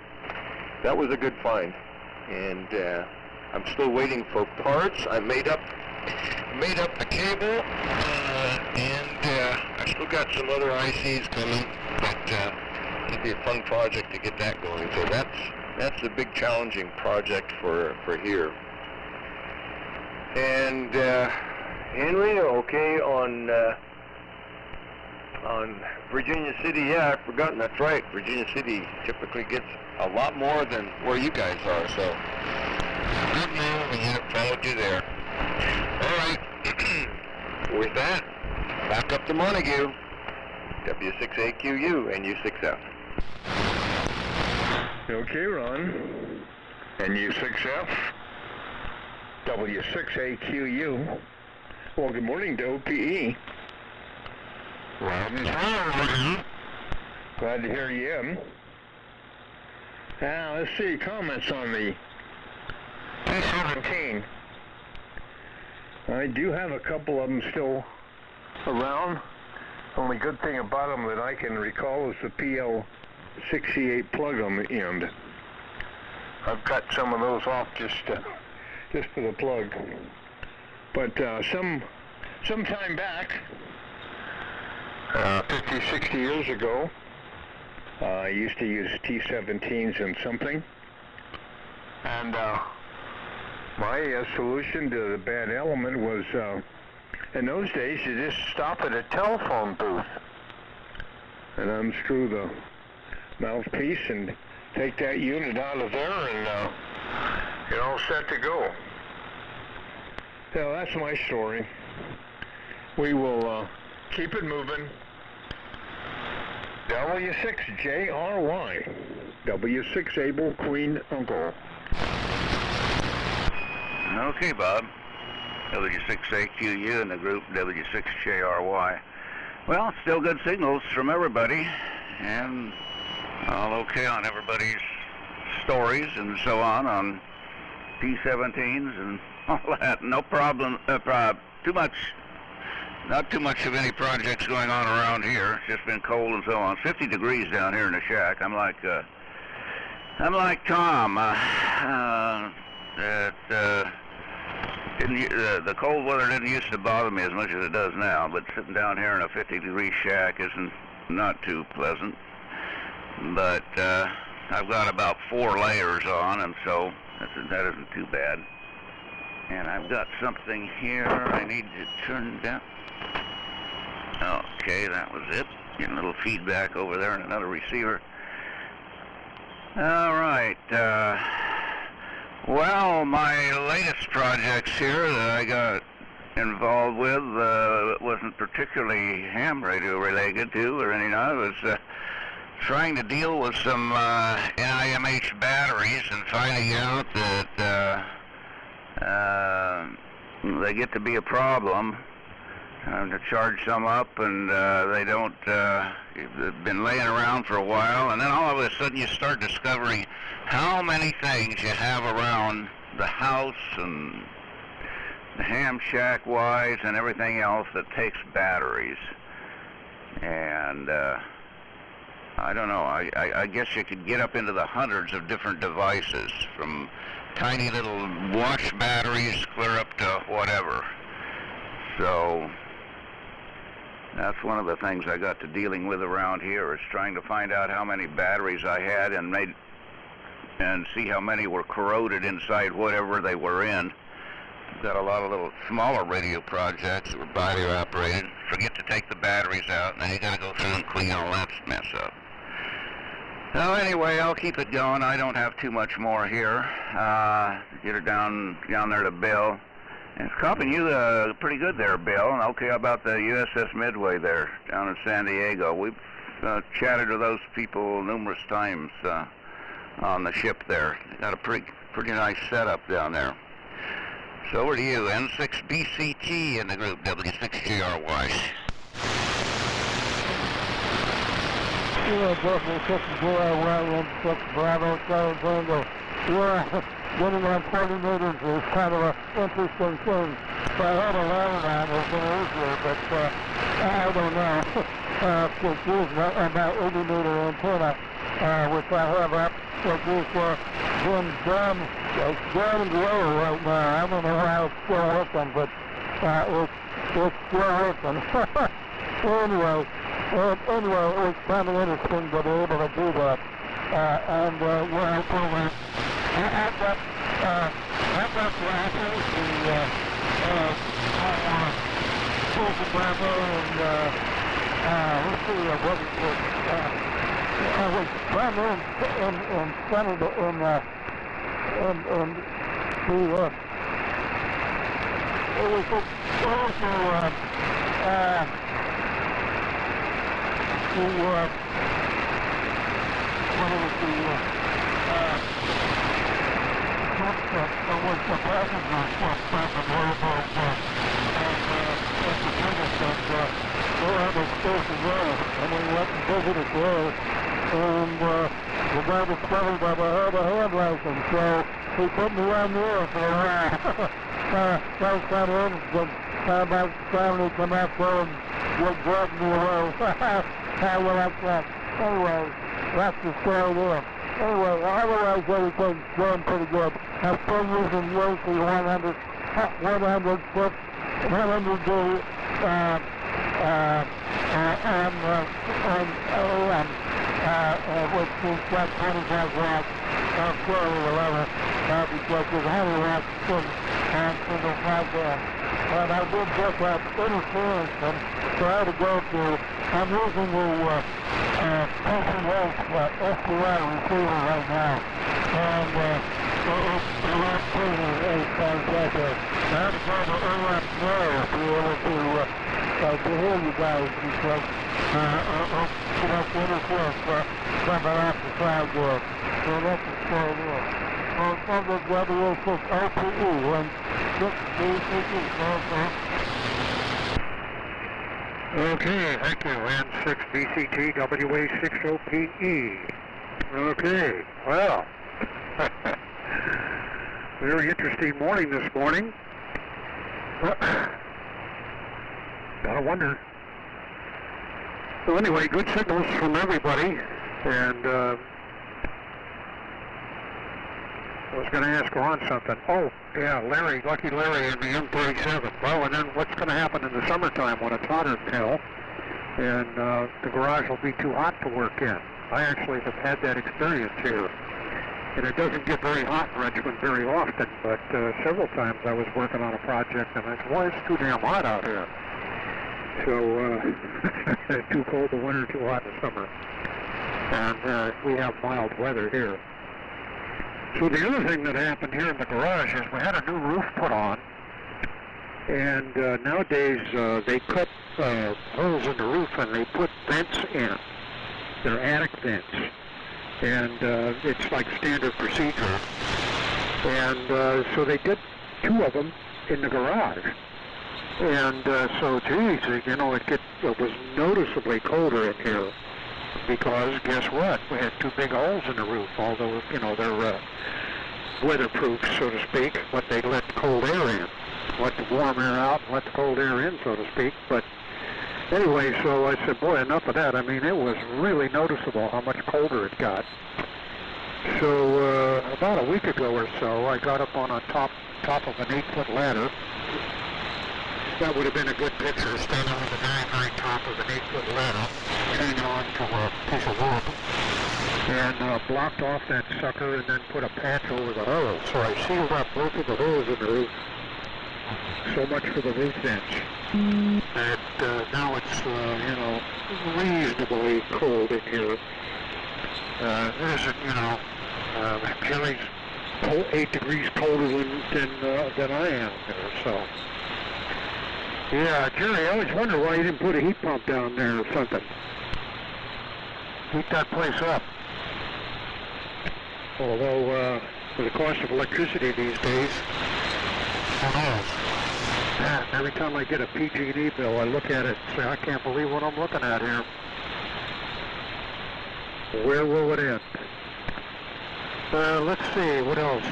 that was a good find. And I'm still waiting for parts. I made up the cable, and I still got some other ICs coming. But it'll be a fun project to get that going. So that's the big challenging project for here. And Henry, okay, on Virginia City, yeah, I've forgotten, that's right. Virginia City typically gets a lot more than where you guys are, so good move, and you followed you there. All right, with that, back up to Montague, W6AQU and U6F. Okay, Ron. And U6F, W6AQU. Well, good morning to OPE. Glad to hear you in. Now, let's see, comments on the P17. I do have a couple of them still around. Only good thing about them that I can recall is the PL68 plug on the end. I've got some of those off just for the plug. But some time back, 50, 60 years ago, I used to use T17s in something. And my solution to the bad element was, in those days, you just stop at a telephone booth and unscrew the mouthpiece and take that unit out of there, and you're all set to go. So that's my story. We will keep it moving. W6JRY. W6 Able Queen Uncle. Okay, Bob. W6AQU and the group W6JRY. Well, still good signals from everybody, and all okay on everybody's stories and so on P17s and all that. No problem. Not too much of any projects going on around here. It's just been cold and so on. 50 degrees down here in the shack. I'm like Tom. The cold weather didn't used to bother me as much as it does now, but sitting down here in a 50-degree shack isn't not too pleasant. But I've got about 4 layers on, and so that isn't too bad. And I've got something here I need to turn down. Okay, that was it. Getting a little feedback over there and another receiver. All right. Well, my latest projects here that I got involved with wasn't particularly ham radio related to or anything. I was trying to deal with some NIMH batteries and finding out that they get to be a problem. To charge some up, and they don't, they've been laying around for a while, and then all of a sudden you start discovering how many things you have around the house and the ham shack wise and everything else that takes batteries. And I don't know, I guess you could get up into the hundreds of different devices, from tiny little watch batteries clear up to whatever. So that's one of the things I got to dealing with around here, is trying to find out how many batteries I had and see how many were corroded inside whatever they were in. Got a lot of little smaller radio projects that were battery operated. Forget to take the batteries out, and then you got to go through and clean all that mess up. So anyway, I'll keep it going. I don't have too much more here. Get it down there to Bill. And it's copying you pretty good there, Bill. And okay, how about the USS Midway there down in San Diego? We've chatted with those people numerous times on the ship there. They got a pretty nice setup down there. So over to you, N6BCT in the group W6GRY. Yeah, definitely 601, 6 Bravo, 7 Tango. Yeah, getting on 40 meters is kind of an interesting thing. So I had a ladder on it been easier, but I don't know. It's using about 80 meter antenna, which I have up, which is been done, it's low right now. I don't know how it's still working, but it's still working. Anyway, it was kind of interesting to be able to do that. I've got glasses, the Bravo, and let's see, what is it? I was trying to in Canada, it was also, the guy was covered by the hand license, so he put me on there for a while. That was kind of interesting. My family come out there and would drag me away. How will I say? Anyway, that's the story there. Anyway, otherwise everything's going pretty good. I'm still using Yoshi 100 foot, 100 D, which is got 25 watts of Stereo 11, because there's 100 watts and single broadband. But I did get that interference, and so I had to go to, I'm using the PCS SDI receiver right now, and it's a lot cleaner as far as that goes. I had to go to Iraq there to be able to hear you guys, because too much interference coming off the side there. So that's the story there. So it's on the W6OPE, and 6BCT. Okay, thank you. N6BCT WA6OPE. Okay, well, very interesting morning this morning. Gotta wonder. So anyway, good signals from everybody, and I was going to ask Ron something. Oh, yeah, Larry, Lucky Larry in the M37. Well, and then what's going to happen in the summertime when it's hotter than hell, and the garage will be too hot to work in. I actually have had that experience here. And it doesn't get very hot in Richmond very often, but several times I was working on a project and I said, well, it's too damn hot out here. So, too cold in winter, too hot in the summer. And we have mild weather here. So the other thing that happened here in the garage is we had a new roof put on. And nowadays they cut holes in the roof and they put vents in. They're attic vents. And it's like standard procedure. And so they did 2 of them in the garage. And so, geez, you know, it was noticeably colder in here because guess what? We had 2 big holes in the roof, although, you know, they're weatherproof, so to speak, but they let cold air in. Let the warm air out and let the cold air in, so to speak. But anyway, so I said, boy, enough of that. I mean, it was really noticeable how much colder it got. So about a week ago or so, I got up on a top of an 8-foot ladder. That would have been a good picture, standing on the very, very top of an 8-foot ladder, hanging on to a piece of wood, and blocked off that sucker and then put a patch over the hole. So I sealed up both of the holes in the roof. So much for the roof vents. And now it's, you know, reasonably cold in here. It isn't, you know, Jerry's 8 degrees colder than I am here, so. Yeah, Jerry, I always wonder why you didn't put a heat pump down there or something. Heat that place up. Although, for the cost of electricity these days, who knows? Yeah, every time I get a PG&E bill, I look at it and say, I can't believe what I'm looking at here. Where will it end? Let's see, what else?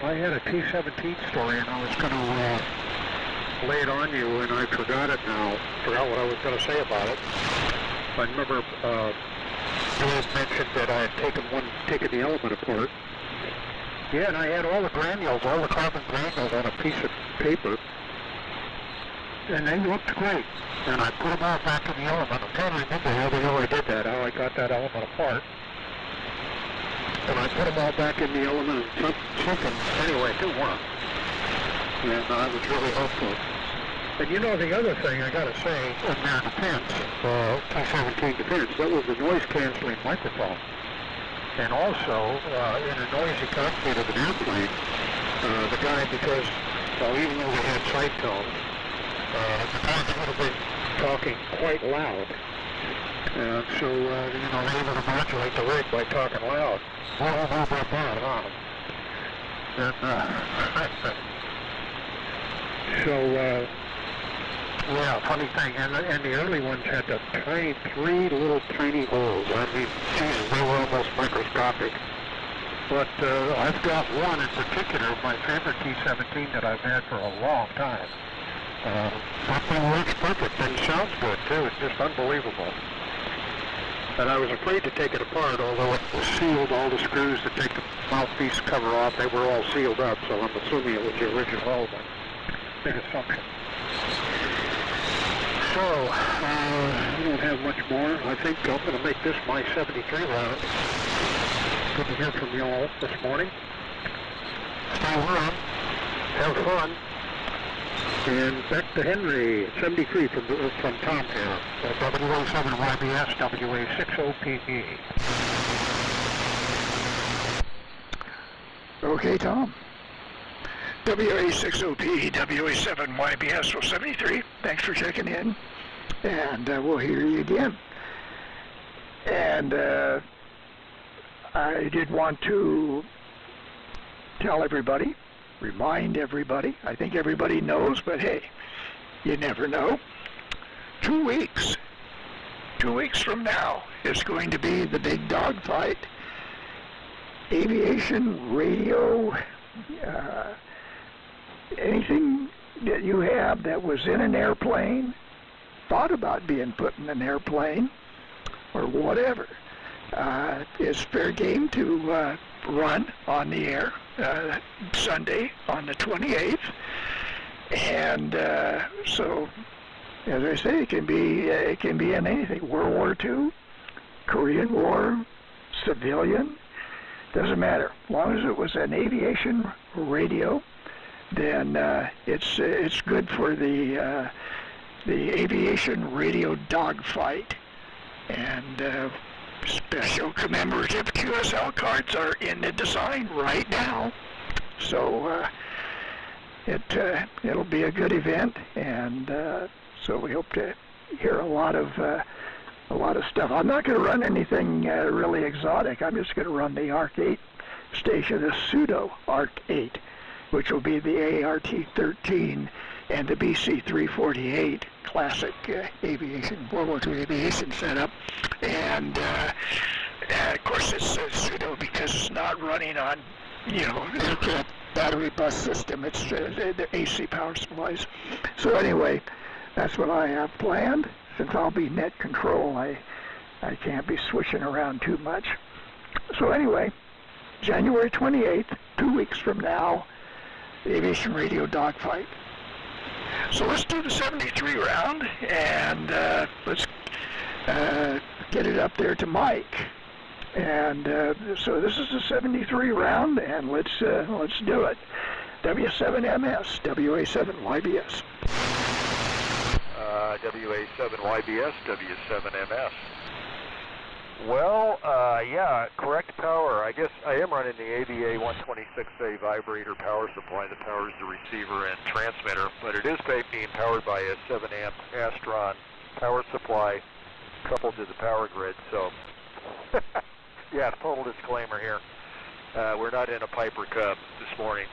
I had a T-17 story, and I was going to lay it on you, and I forgot it now. Forgot what I was going to say about it. I remember you mentioned that I had taken the element apart. Yeah, and I had all the granules, all the carbon granules on a piece of paper, and they looked great. And I put them all back in the element. I'm trying to remember how the hell I did that, how I got that element apart. And I put them all back in the element and something, anyway, it didn't work. And I was really hopeful. And you know, the other thing I gotta say, in their defense, T-17 defense, that was the noise canceling microphone. And also, in a noisy cockpit of an airplane, the guy, because, well, even though they had side tones, the guys would have been talking quite loud. So, you know, they were able to modulate the rig by talking loud. I don't know about that, huh? And, yeah, funny thing, and the early ones had the three little tiny holes. I mean, geez, they were almost microscopic. But I've got one in particular, my favorite T-17 that I've had for a long time. That thing works perfect and sounds good too. It's just unbelievable. And I was afraid to take it apart, although it was sealed. All the screws that take the mouthpiece cover off, they were all sealed up. So I'm assuming it was the original element. Big assumption. So, I don't have much more. I think I'm going to make this my 73 round. Good to hear from you all this morning. Stay warm. Have fun. And back to Henry, 73 from Tom here. WA7YBS, WA60PE. Okay, Tom. WA60P, WA7YBS 73. Thanks for checking in, and we'll hear you again. And I did want to tell everybody, remind everybody, I think everybody knows, but hey, you never know. 2 weeks from now is going to be the big dogfight. Aviation, radio, anything that you have that was in an airplane, thought about being put in an airplane, or whatever, is fair game to run on the air Sunday on the 28th. And so, as I say, it can be in anything. World War II, Korean War, civilian, doesn't matter. As long as it was an aviation radio, then it's good for the aviation radio dogfight. And special commemorative QSL cards are in the design right now. So it'll be a good event, and so we hope to hear a lot of stuff. I'm not going to run anything really exotic. I'm just going to run the ARC 8 station, the pseudo ARC 8, which will be the ART-13 and the BC-348 classic aviation, World War II aviation setup. And of course it's pseudo because it's not running on, the battery bus system. It's the AC power supplies. So anyway, that's what I have planned. Since I'll be net control, I can't be switching around too much. So anyway, January 28th, 2 weeks from now, the aviation radio dogfight. So let's do the 73 round, and let's get it up there to Mike. And so this is the 73 round, and let's do it. W7MS, WA7YBS. WA7YBS, W7MS. Well, yeah, correct power. I guess I am running the AVA-126A vibrator power supply that powers the receiver and transmitter, but it is being powered by a 7-amp Astron power supply coupled to the power grid. So, yeah, total disclaimer here. We're not in a Piper Cub this morning.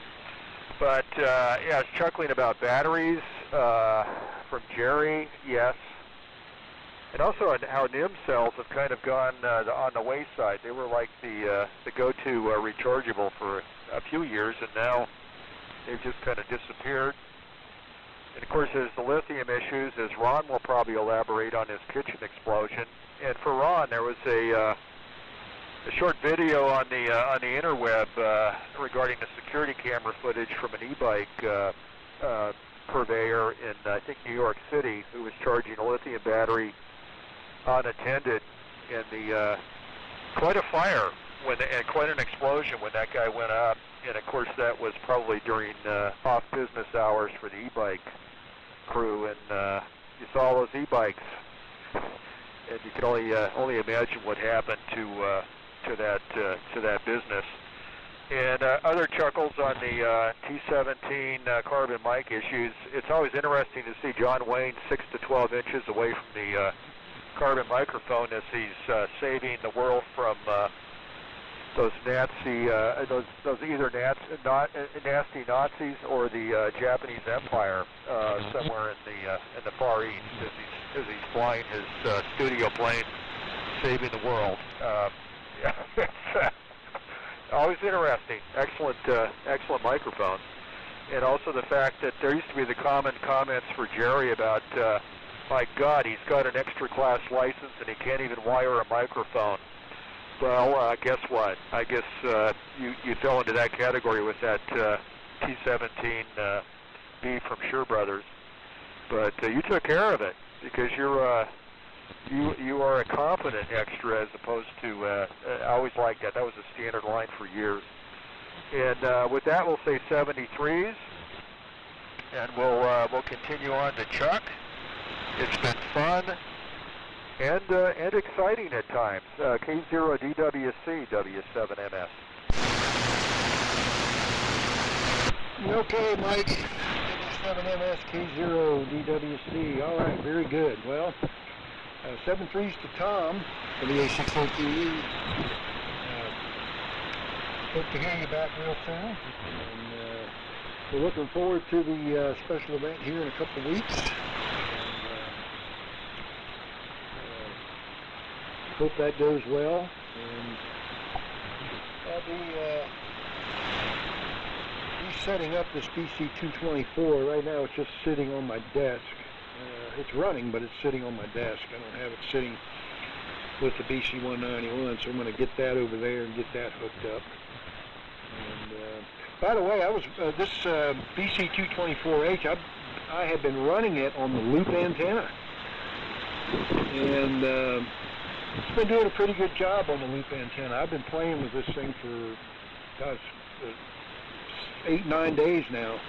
But, yeah, I was chuckling about batteries from Jerry, yes. And also how NIM cells have kind of gone on the wayside. They were like the go-to rechargeable for a few years, and now they've just kind of disappeared. And of course, there's the lithium issues, as Ron will probably elaborate on his kitchen explosion. And for Ron, there was a short video on the interweb regarding the security camera footage from an e-bike purveyor in, I think, New York City, who was charging a lithium battery unattended, and quite a fire and quite an explosion when that guy went up. And of course, that was probably during off business hours for the e-bike crew, and you saw all those e-bikes, and you can only imagine what happened to that business. And other chuckles on the T17 carbon mic issues. It's always interesting to see John Wayne 6 to 12 inches away from the carbon microphone as he's saving the world from those Nazi, those either nasty Nazis or the Japanese Empire somewhere in the Far East as he's flying his studio plane, saving the world. Yeah, it's always interesting. Excellent microphone, and also the fact that there used to be the common comments for Jerry about, my God, he's got an extra class license and he can't even wire a microphone. Well, guess what? I guess you fell into that category with that T17 B from Shure Brothers, but you took care of it because you are a competent extra as opposed to. I always liked that. That was a standard line for years. And with that, we'll say 73s, and we'll continue on to Chuck. It's been fun. And exciting at times. K0DWC, W7MS. Okay, Mike. W7MS, K0DWC. All right, very good. Well, 7-3s to Tom for the A6OQE. Hope to hear you back real soon. And we're looking forward to the special event here in a couple of weeks. Hope that goes well, and I'll be setting up this BC224. Right now it's just sitting on my desk. It's running, but it's sitting on my desk. I don't have it sitting with the BC191, so I'm going to get that over there and get that hooked up. And by the way, I was this BC224H, I had been running it on the loop antenna, and it's been doing a pretty good job on the loop antenna. I've been playing with this thing for, gosh, 8-9 days now,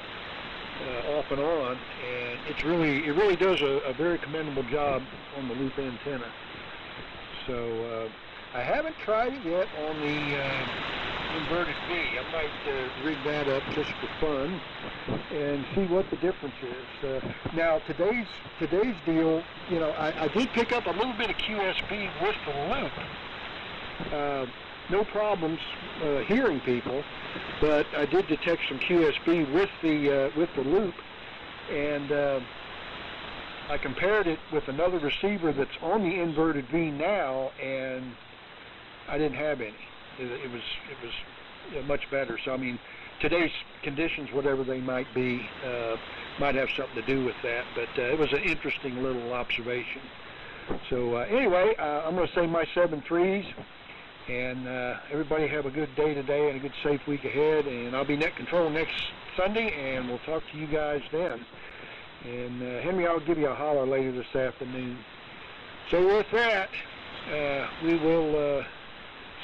off and on, and it really does a very commendable job on the loop antenna. So I haven't tried it yet on the inverted V. I might rig that up just for fun and see what the difference is. Now today's deal, you know, I did pick up a little bit of QSB with the loop. No problems hearing people, but I did detect some QSB with the loop, and I compared it with another receiver that's on the inverted V now, and I didn't have any. It was much better. So I mean, today's conditions, whatever they might be, might have something to do with that. But it was an interesting little observation. So anyway, I'm going to say my 7-3s, and everybody have a good day today and a good safe week ahead. And I'll be net control next Sunday, and we'll talk to you guys then. And Henry, I'll give you a holler later this afternoon. So with that, we will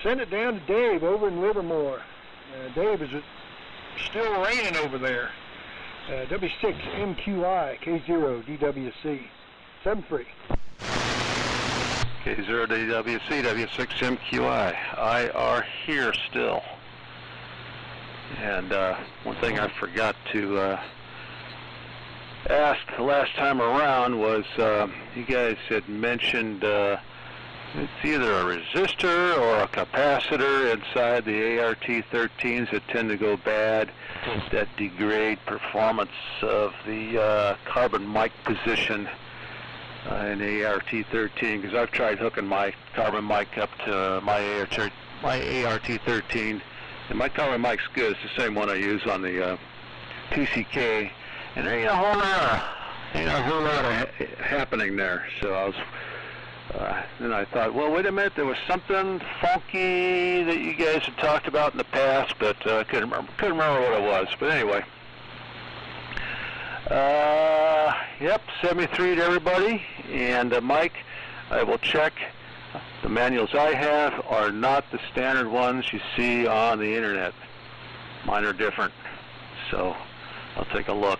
send it down to Dave over in Livermore. Dave, is it still raining over there? W6MQI, K0DWC, 7-3. K0DWC, W6MQI. I are here still. And one thing I forgot to ask the last time around was you guys had mentioned it's either a resistor or a capacitor inside the ART-13s that tend to go bad, that degrade performance of the carbon mic position. an ART-13, because I've tried hooking my carbon mic up to my ART-13, and my carbon mic's good. It's the same one I use on the TCK, and there ain't a whole lot of happening there. So I was, then I thought, well, wait a minute, there was something funky that you guys had talked about in the past, but I couldn't remember what it was. But anyway. Yep, 73 to everybody, and Mike, I will check. The manuals I have are not the standard ones you see on the internet. Mine are different, so I'll take a look.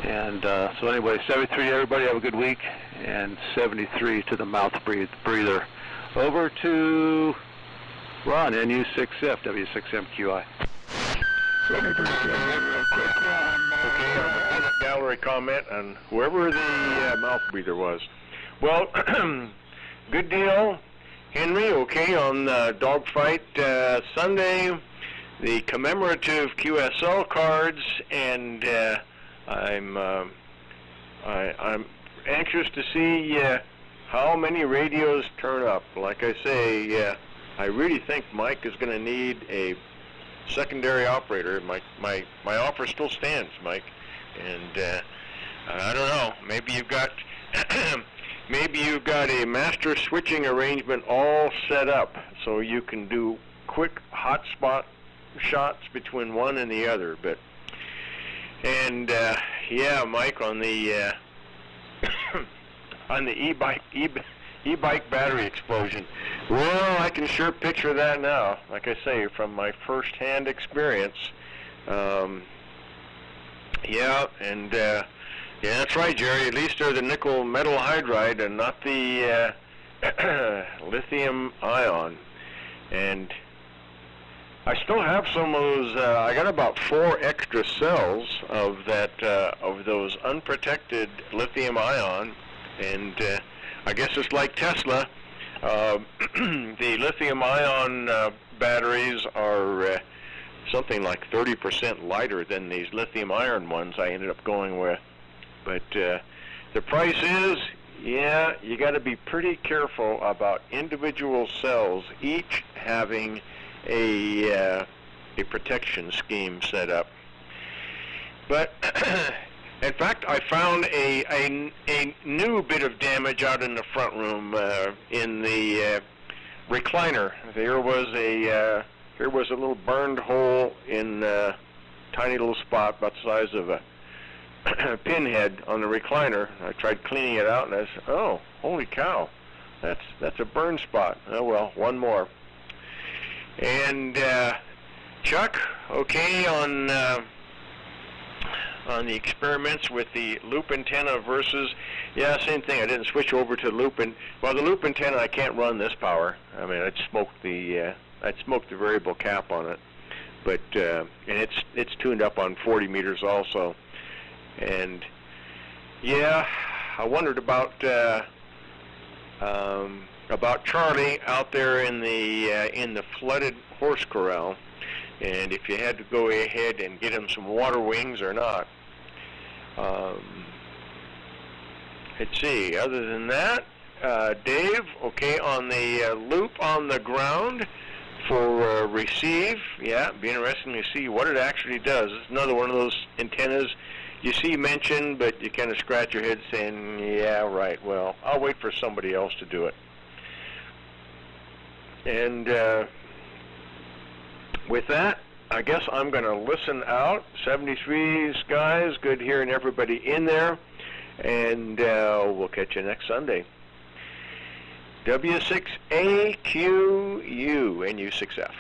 And so anyway, 73 to everybody, have a good week, and 73 to the mouth breather. Over to Ron, NU6F, W6MQI. Okay, gallery comment on whoever the mouth breather was. Well, good deal, Henry. Okay, on Dogfight Sunday, the commemorative QSL cards, and I'm anxious to see how many radios turn up. Like I say, I really think Mike is going to need a secondary operator. My offer still stands, Mike, and I don't know. Maybe you've got a master switching arrangement all set up so you can do quick hotspot shots between one and the other. But yeah, Mike, on the on the e-bike battery explosion. Well, I can sure picture that now. Like I say, from my first-hand experience. Yeah, and yeah, that's right, Jerry. At least they're the nickel metal hydride and not the lithium ion. And I still have some of those. I got about 4 extra cells of that of those unprotected lithium ion, and I guess it's like Tesla. The lithium ion batteries are something like 30% lighter than these lithium iron ones I ended up going with. But the price is, yeah, you got to be pretty careful about individual cells each having a protection scheme set up. But in fact, I found a new bit of damage out in the front room in the recliner. There was a little burned hole in a tiny little spot about the size of a pinhead on the recliner. I tried cleaning it out, and I said, "Oh, holy cow, that's a burn spot." Oh well, one more. And Chuck, okay, on the experiments with the loop antenna versus, yeah, same thing. I didn't switch over to loop, and well, the loop antenna I can't run this power. I mean, I'd smoked the variable cap on it, but and it's tuned up on 40 meters also. And yeah, I wondered about Charlie out there in the flooded horse corral, and if you had to go ahead and get him some water wings or not. Let's see. Other than that, Dave, okay, on the loop on the ground for receive. Yeah, it'd be interesting to see what it actually does. It's another one of those antennas you see mentioned, but you kind of scratch your head saying, yeah, right, well, I'll wait for somebody else to do it. And with that, I guess I'm going to listen out. 73's guys, good hearing everybody in there, and we'll catch you next Sunday. W6AQU, NU6F.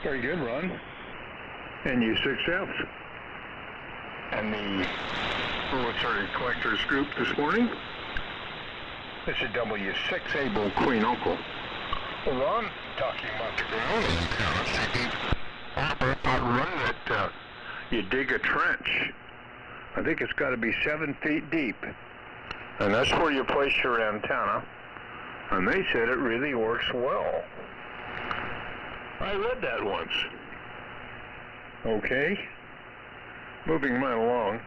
Very good, Ron. NU6F. And the military collectors group this morning. This is W6 Able Queen Uncle. Well, Ron, talking about the ground antennas, about run that you dig a trench. I think it's got to be 7 feet deep. And that's where you place your antenna. And they said it really works well. I read that once. Okay. Moving right along.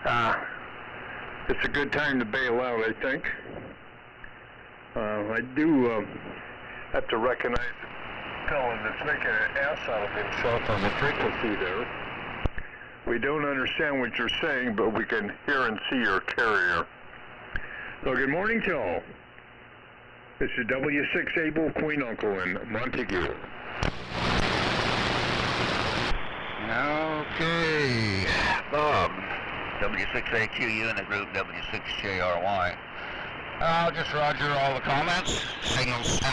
It's a good time to bail out, I think. I do have to recognize the fellow that's making an ass out of himself on the frequency there. We don't understand what you're saying, but we can hear and see your carrier. So good morning to all. This is W6 Able Queen Uncle in Montague. Okay, Bob, W6AQU in the group W6JRY. I'll just roger all the comments. Signal's still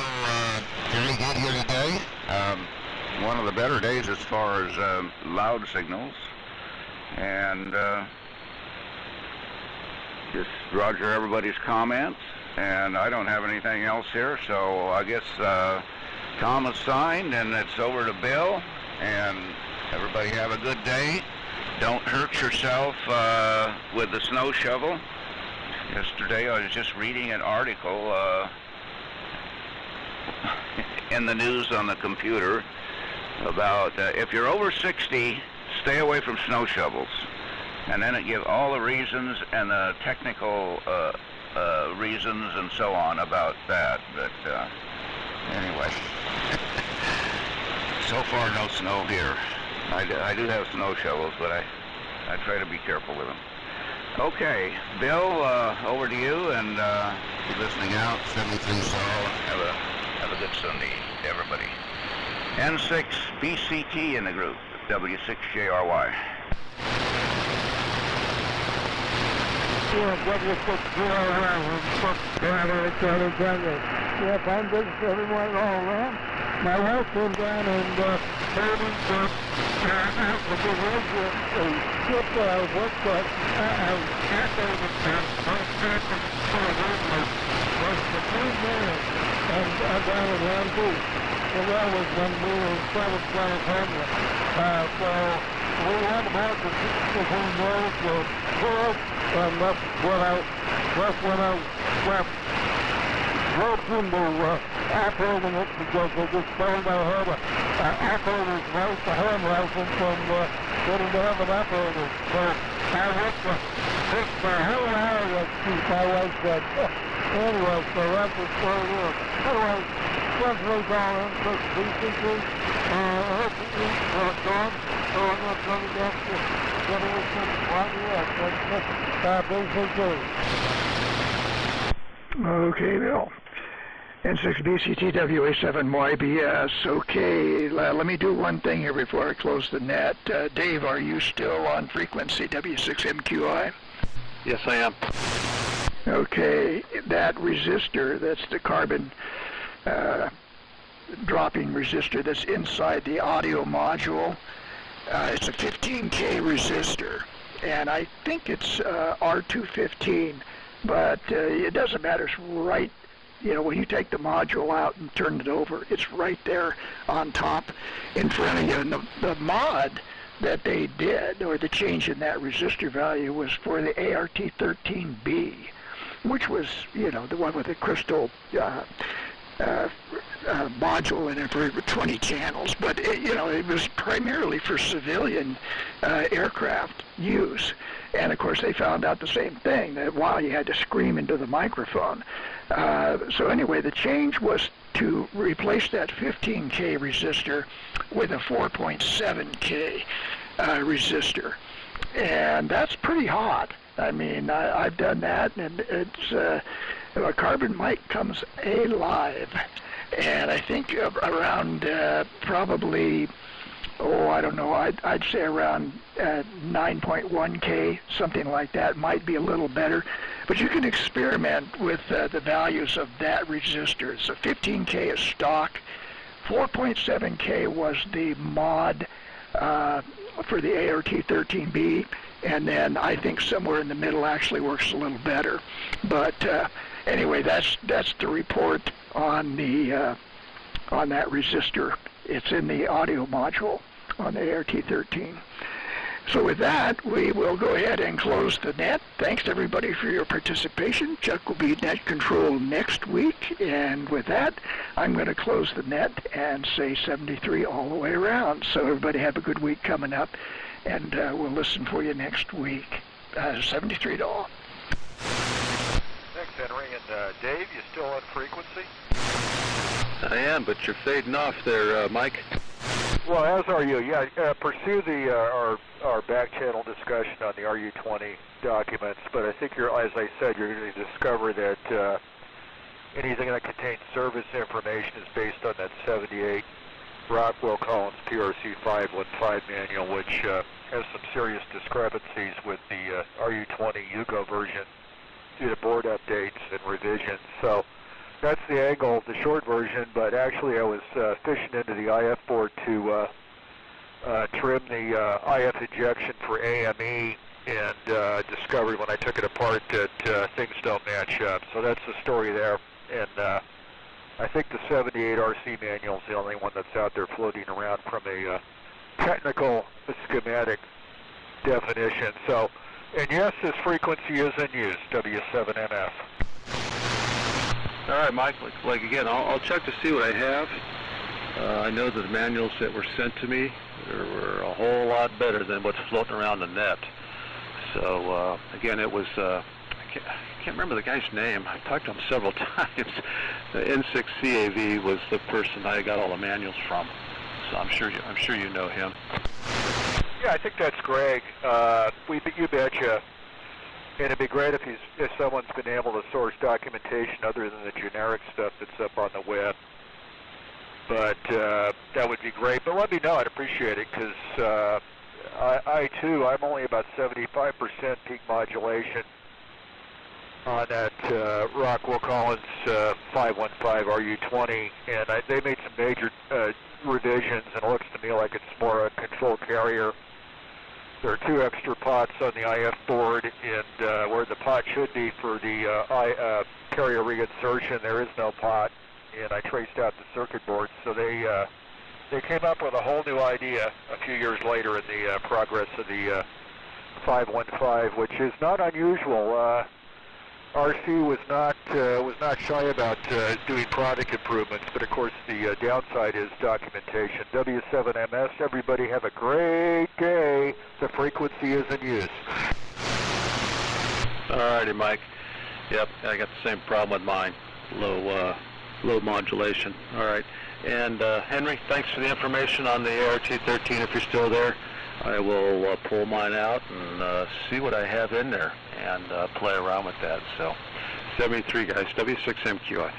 very good here today. One of the better days as far as loud signals. And just roger everybody's comments. And I don't have anything else here, so I guess Tom is signed and it's over to Bill. And everybody have a good day. Don't hurt yourself with the snow shovel. Yesterday I was just reading an article in the news on the computer about if you're over 60, stay away from snow shovels. And then it gives all the reasons and the technical reasons and so on about that. But anyway, so far no snow here. I do have snow shovels, but I try to be careful with them. Okay, Bill, over to you, and keep listening out. 73 Sol. Have a good Sunday, everybody. N6 BCT in the group, W6JRY. Yes, I'm good for everyone all around. My wife came down and told me that after the work ship that I worked at, I was after the was the 3 minutes and I down at Land Beach. So that was when we were in Southern California. So we had about the people who knows the world, and that's when I roped into operating it because they just told I had a operator's license, a hand license, and didn't have an operator. So I worked for a whole hour to keep my wife said. Anyway, so that's the story there. Anyway, let's move on into BCT. I hope you eat gone. So I'm not coming back to get everything right here. BCT. Okay, Bill. N6 BCT WA7 YBS. Okay, let me do one thing here before I close the net. Dave, are you still on frequency W6MQI? Yes, I am. Okay, that resistor, that's the carbon dropping resistor that's inside the audio module. It's a 15K resistor, and I think it's R215, but it doesn't matter. It's right, you know, when you take the module out and turn it over, it's right there on top in front of you. And the mod that they did, or the change in that resistor value, was for the ART13B, which was, you know, the one with the crystal module in it for 20 channels, but you know, it was primarily for civilian aircraft use. And of course they found out the same thing, that wow, you had to scream into the microphone. So anyway, the change was to replace that 15K resistor with a 4.7K resistor, and that's pretty hot. I mean, I've done that, and it's a carbon mic comes alive. And I think around probably, I don't know, I'd say around 9.1K, something like that, might be a little better. But you can experiment with the values of that resistor. So 15K is stock, 4.7K was the mod for the ART13B, and then I think somewhere in the middle actually works a little better. But anyway, that's the report on the on that resistor. It's in the audio module on the ART13. So with that, we will go ahead and close the net. Thanks everybody for your participation. Chuck will be net control next week, and with that, I'm going to close the net and say 73 all the way around. So everybody have a good week coming up, and we'll listen for you next week. $73. Thanks, Henry. And Dave, you still on frequency? I am, but you're fading off there, Mike. Well, as are you. Yeah, pursue the our back channel discussion on the RU-20 documents. But I think as I said, you're going to discover that anything that contains service information is based on that 78 Rockwell Collins PRC 515 manual, which has some serious discrepancies with the RU-20 Yugo version due to board updates and revisions. So that's the angle, the short version, but actually I was fishing into the IF board to trim the IF ejection for AME, and discovered when I took it apart that things don't match up. So that's the story there. And I think the 78 RC manual is the only one that's out there floating around from a technical schematic definition. So, and yes, this frequency is in use, W7MF. All right, Mike. Like again, I'll check to see what I have. I know that the manuals that were sent to me were a whole lot better than what's floating around the net. So again, it was I can't remember the guy's name. I talked to him several times. The N6CAV was the person I got all the manuals from. So I'm sure you know him. Yeah, I think that's Greg. You betcha. And it'd be great if someone's been able to source documentation other than the generic stuff that's up on the web. But that would be great. But let me know. I'd appreciate it, because I'm only about 75% peak modulation on that Rockwell Collins 515 RU-20, and they made some major revisions, and it looks to me like it's more a control carrier. There are 2 extra pots on the IF board, and where the pot should be for the carrier reinsertion, there is no pot, and I traced out the circuit board. So they came up with a whole new idea a few years later in the progress of the 515, which is not unusual. RC was not shy about doing product improvements, but of course the downside is documentation. W7MS, everybody have a great day. The frequency is in use. All righty, Mike. Yep, I got the same problem with mine. Low modulation. All right. And Henry, thanks for the information on the ART-13 if you're still there. I will pull mine out and see what I have in there and play around with that. So, 73 guys, W6MQI.